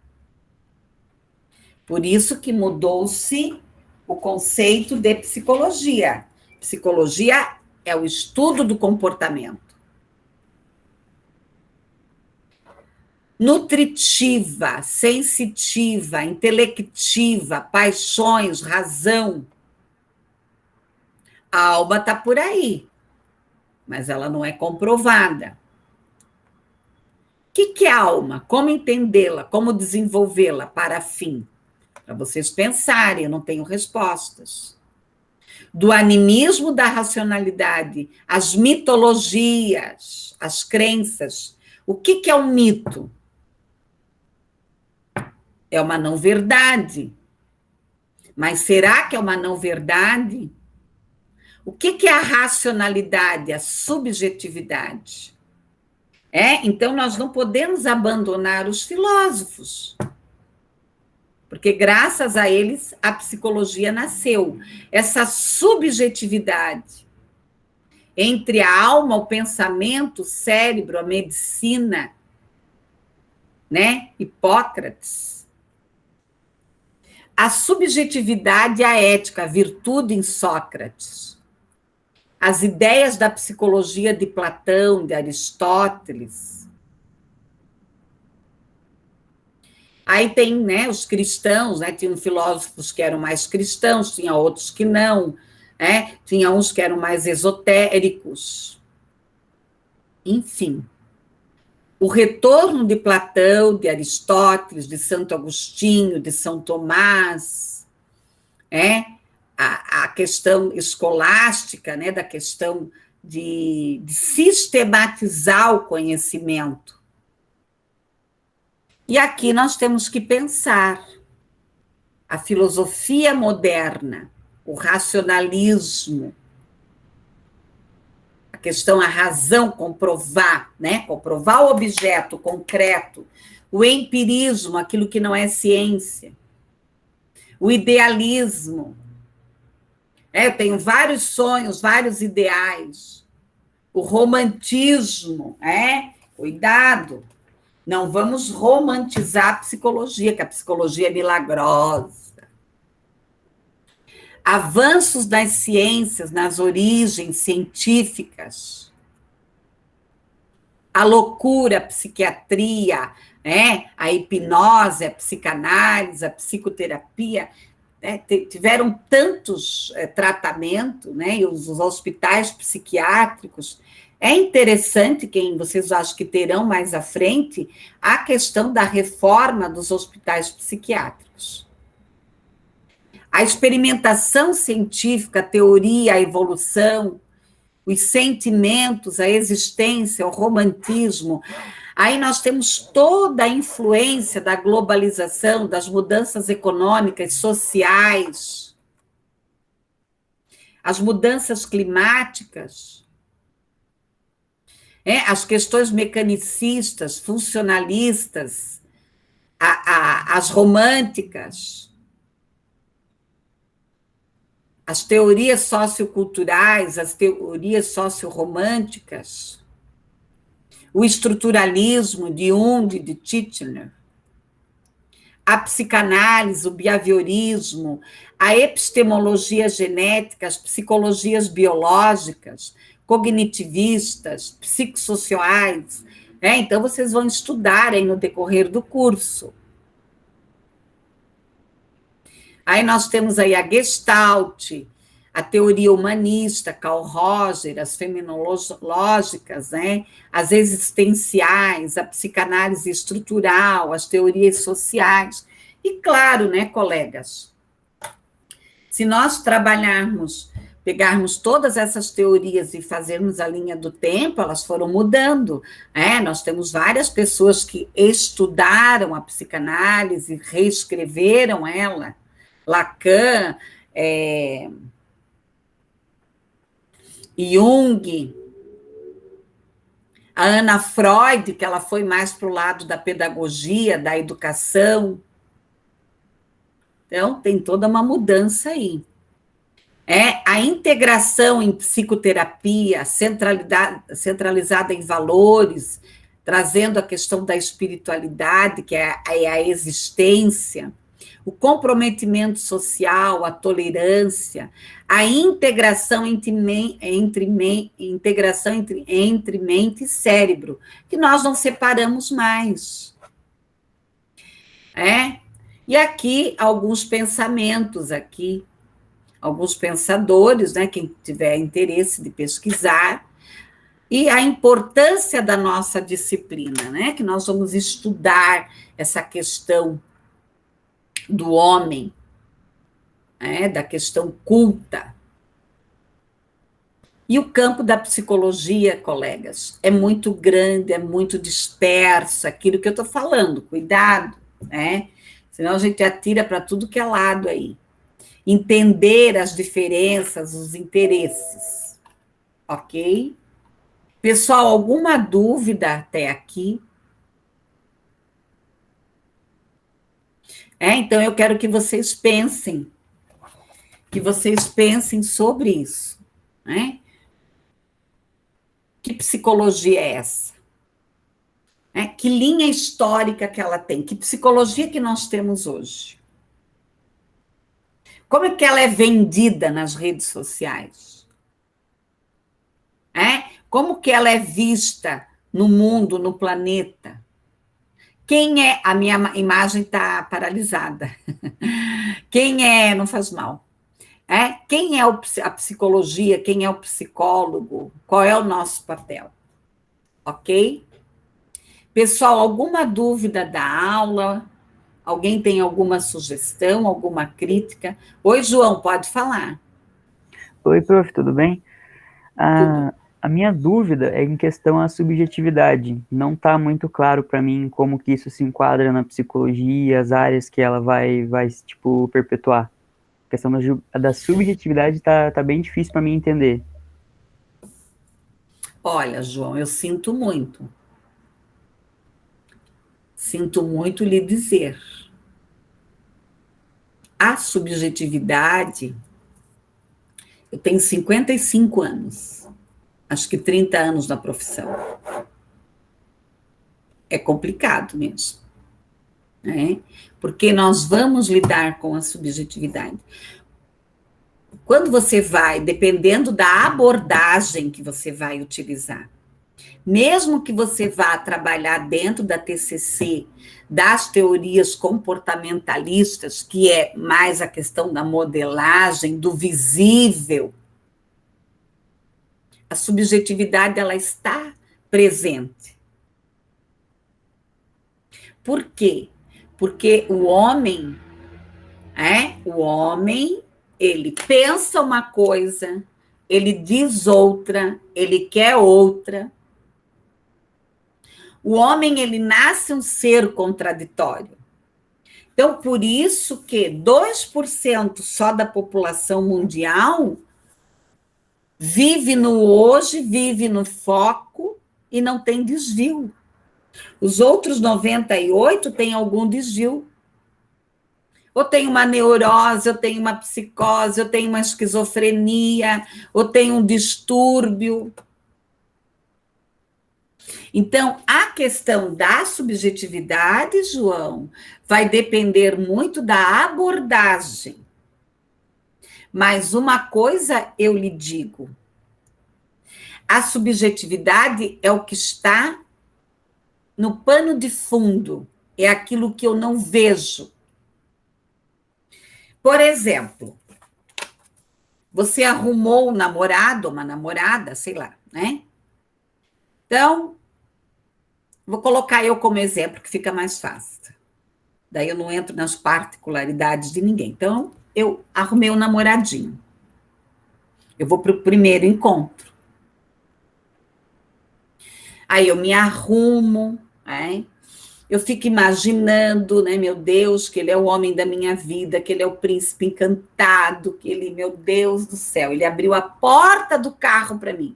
A: Por isso que mudou-se o conceito de psicologia. Psicologia é o estudo do comportamento. Nutritiva, sensitiva, intelectiva, paixões, razão. A alma está por aí, mas ela não é comprovada. O que é a alma? Como entendê-la? Como desenvolvê-la para fim? Para vocês pensarem, eu não tenho respostas. Do animismo, da racionalidade, as mitologias, as crenças. O que é um mito? É uma não-verdade. Mas será que é uma não-verdade? O que é a racionalidade, a subjetividade? Então, nós não podemos abandonar os filósofos, porque graças a eles a psicologia nasceu. Essa subjetividade entre a alma, o pensamento, o cérebro, a medicina, Hipócrates. A subjetividade e a ética, a virtude em Sócrates. As ideias da psicologia de Platão, de Aristóteles. Aí tem os cristãos, tinham filósofos que eram mais cristãos, tinha outros que não, tinha uns que eram mais esotéricos. Enfim, o retorno de Platão, de Aristóteles, de Santo Agostinho, de São Tomás, a questão escolástica, da questão de sistematizar o conhecimento. E aqui nós temos que pensar a filosofia moderna, o racionalismo, a questão, a razão, comprovar, comprovar o objeto concreto, o empirismo, aquilo que não é ciência, o idealismo. Eu tenho vários sonhos, vários ideais. O romantismo, cuidado. Não vamos romantizar a psicologia, que a psicologia é milagrosa. Avanços das ciências, nas origens científicas. A loucura, a psiquiatria, a hipnose, a psicanálise, a psicoterapia, tiveram tantos tratamentos, e os hospitais psiquiátricos. É interessante, quem vocês acham que terão mais à frente, a questão da reforma dos hospitais psiquiátricos. A experimentação científica, a teoria, a evolução, os sentimentos, a existência, o romantismo. Aí nós temos toda a influência da globalização, das mudanças econômicas, sociais, as mudanças climáticas, as questões mecanicistas, funcionalistas, as românticas, as teorias socioculturais, as teorias sociorromânticas, o estruturalismo de Jung, de Titchener, a psicanálise, o behaviorismo, a epistemologia genética, as psicologias biológicas, cognitivistas, psicossociais. Então, vocês vão estudar aí no decorrer do curso. Aí nós temos aí a Gestalt, a teoria humanista, Carl Roger, as fenomenológicas, as existenciais, a psicanálise estrutural, as teorias sociais. E claro, colegas, se nós pegarmos todas essas teorias e fazermos a linha do tempo, elas foram mudando. Nós temos várias pessoas que estudaram a psicanálise, reescreveram ela, Lacan, Jung, A Ana Freud, que ela foi mais para o lado da pedagogia, da educação. Então, tem toda uma mudança aí. A integração em psicoterapia, centralizada em valores, trazendo a questão da espiritualidade, que é a existência, o comprometimento social, a tolerância, a integração entre mente e cérebro, que nós não separamos mais. E aqui, alguns pensamentos aqui, alguns pensadores, né, quem tiver interesse de pesquisar, e a importância da nossa disciplina, né, que nós vamos estudar essa questão do homem, da questão culta. E o campo da psicologia, colegas, é muito grande, é muito disperso, aquilo que eu estou falando, cuidado, né? Senão a gente atira para tudo que é lado aí. Entender as diferenças, os interesses, ok? Pessoal, alguma dúvida até aqui? Então, eu quero que vocês pensem sobre isso, né? Que psicologia é essa? Que linha histórica que ela tem? Que psicologia que nós temos hoje? Como é que ela é vendida nas redes sociais? Como que ela é vista no mundo, no planeta? Quem é... A minha imagem está paralisada. Quem é... Não faz mal. Quem é a psicologia? Quem é o psicólogo? Qual é o nosso papel? Ok? Pessoal, alguma dúvida da aula? Alguém tem alguma sugestão, alguma crítica? Oi, João, pode falar.
K: Oi, prof, tudo bem? A minha dúvida é em questão à subjetividade. Não está muito claro para mim como que isso se enquadra na psicologia, as áreas que ela vai tipo, perpetuar. A questão da subjetividade está bem difícil para mim entender.
A: Olha, João, eu sinto muito. Sinto muito lhe dizer. A subjetividade... Eu tenho 55 anos. Acho que 30 anos na profissão. É complicado mesmo. Porque nós vamos lidar com a subjetividade. Quando você vai, dependendo da abordagem que você vai utilizar, mesmo que você vá trabalhar dentro da TCC, das teorias comportamentalistas, que é mais a questão da modelagem, do visível, a subjetividade, ela está presente. Por quê? Porque o homem, ele pensa uma coisa, ele diz outra, ele quer outra. O homem, ele nasce um ser contraditório. Então, por isso que 2% só da população mundial vive no hoje, vive no foco e não tem desvio. Os outros 98% têm algum desvio. Ou tem uma neurose, ou tem uma psicose, ou tem uma esquizofrenia, ou tem um distúrbio. Então, a questão da subjetividade, João, vai depender muito da abordagem. Mas uma coisa eu lhe digo, a subjetividade é o que está no pano de fundo, é aquilo que eu não vejo. Por exemplo, você arrumou um namorado, uma namorada, sei lá, né? Então, vou colocar eu como exemplo, que fica mais fácil. Daí eu não entro nas particularidades de ninguém. Então, eu arrumei um namoradinho. Eu vou para o primeiro encontro. Aí eu me arrumo, eu fico imaginando, né, meu Deus, que ele é o homem da minha vida, que ele é o príncipe encantado, que ele, meu Deus do céu, ele abriu a porta do carro para mim.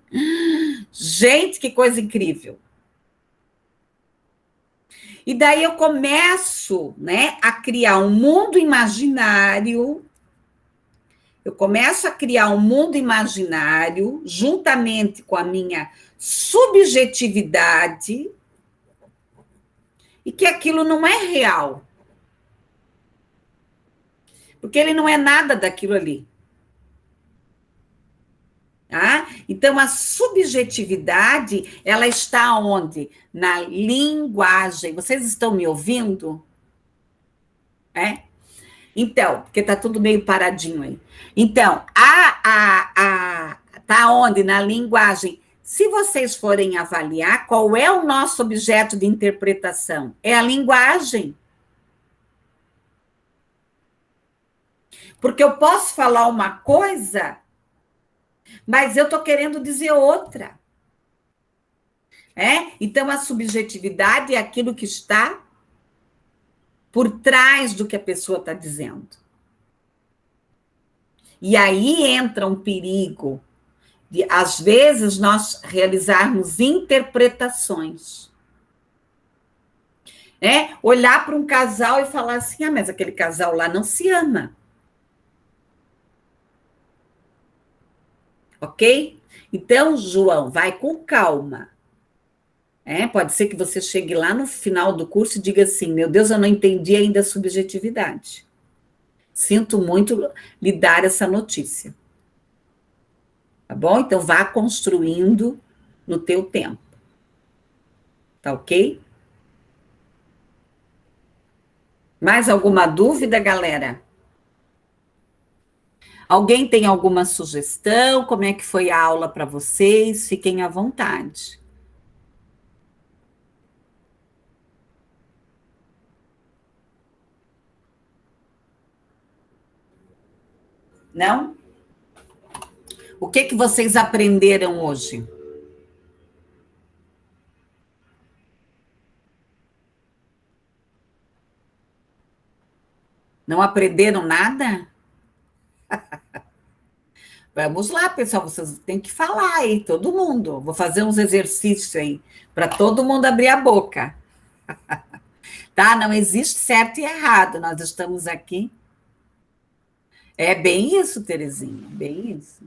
A: Gente, que coisa incrível. E daí eu começo, né, a criar um mundo imaginário. Eu começo a criar um mundo imaginário juntamente com a minha subjetividade e que aquilo não é real. Porque ele não é nada daquilo ali. Tá? Então, a subjetividade, ela está onde? Na linguagem. Vocês estão me ouvindo? É? Então, porque está tudo meio paradinho aí. Então, tá onde? Na linguagem. Se vocês forem avaliar, qual é o nosso objeto de interpretação? É a linguagem. Porque eu posso falar uma coisa, mas eu estou querendo dizer outra. Então, a subjetividade é aquilo que está por trás do que a pessoa está dizendo. E aí entra um perigo de, às vezes, nós realizarmos interpretações. Olhar para um casal e falar assim, mas aquele casal lá não se ama. Ok? Então, João, vai com calma. Pode ser que você chegue lá no final do curso e diga assim, meu Deus, eu não entendi ainda a subjetividade. Sinto muito lhe dar essa notícia. Tá bom? Então, vá construindo no teu tempo. Tá ok? Mais alguma dúvida, galera? Alguém tem alguma sugestão? Como é que foi a aula para vocês? Fiquem à vontade. Não? O que vocês aprenderam hoje? Não aprenderam nada? Vamos lá, pessoal, vocês têm que falar aí, todo mundo. Vou fazer uns exercícios aí, para todo mundo abrir a boca. Tá? Não existe certo e errado, nós estamos aqui. É bem isso, Terezinha, bem isso.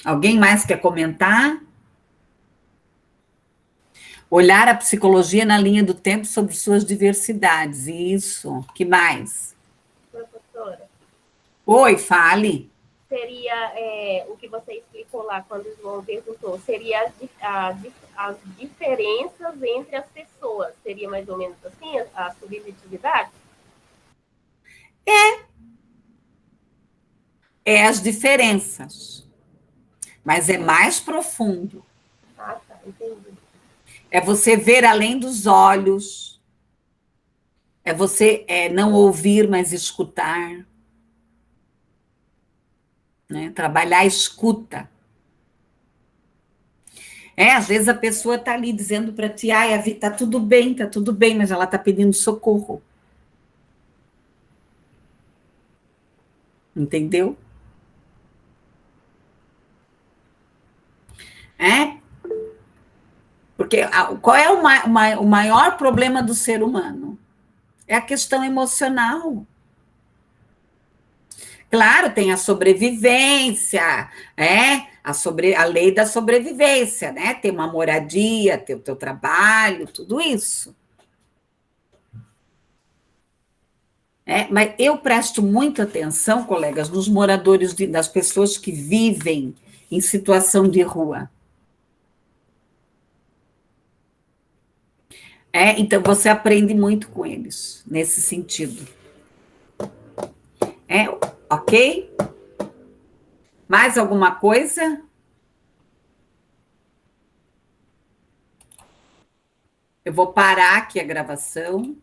A: Alguém mais quer comentar? Olhar a psicologia na linha do tempo sobre suas diversidades. Isso. Que mais?
L: Professora.
A: Oi, fale.
L: Seria o que você explicou lá quando o João perguntou, seria as diferenças entre as pessoas. Seria mais ou menos assim, a subjetividade?
A: É as diferenças. Mas é mais profundo.
L: Ah, tá, entendi.
A: É você ver além dos olhos. É você não ouvir, mas escutar. Né? Trabalhar a escuta. Às vezes a pessoa está ali dizendo para ti, está tudo bem, mas ela está pedindo socorro. Entendeu? Porque qual é o maior problema do ser humano? É a questão emocional. Claro, tem a sobrevivência, a lei da sobrevivência, né? Ter uma moradia, ter o teu trabalho, tudo isso. Mas eu presto muita atenção, colegas, nos moradores, das pessoas que vivem em situação de rua. Então, você aprende muito com eles, nesse sentido. Ok? Mais alguma coisa? Eu vou parar aqui a gravação.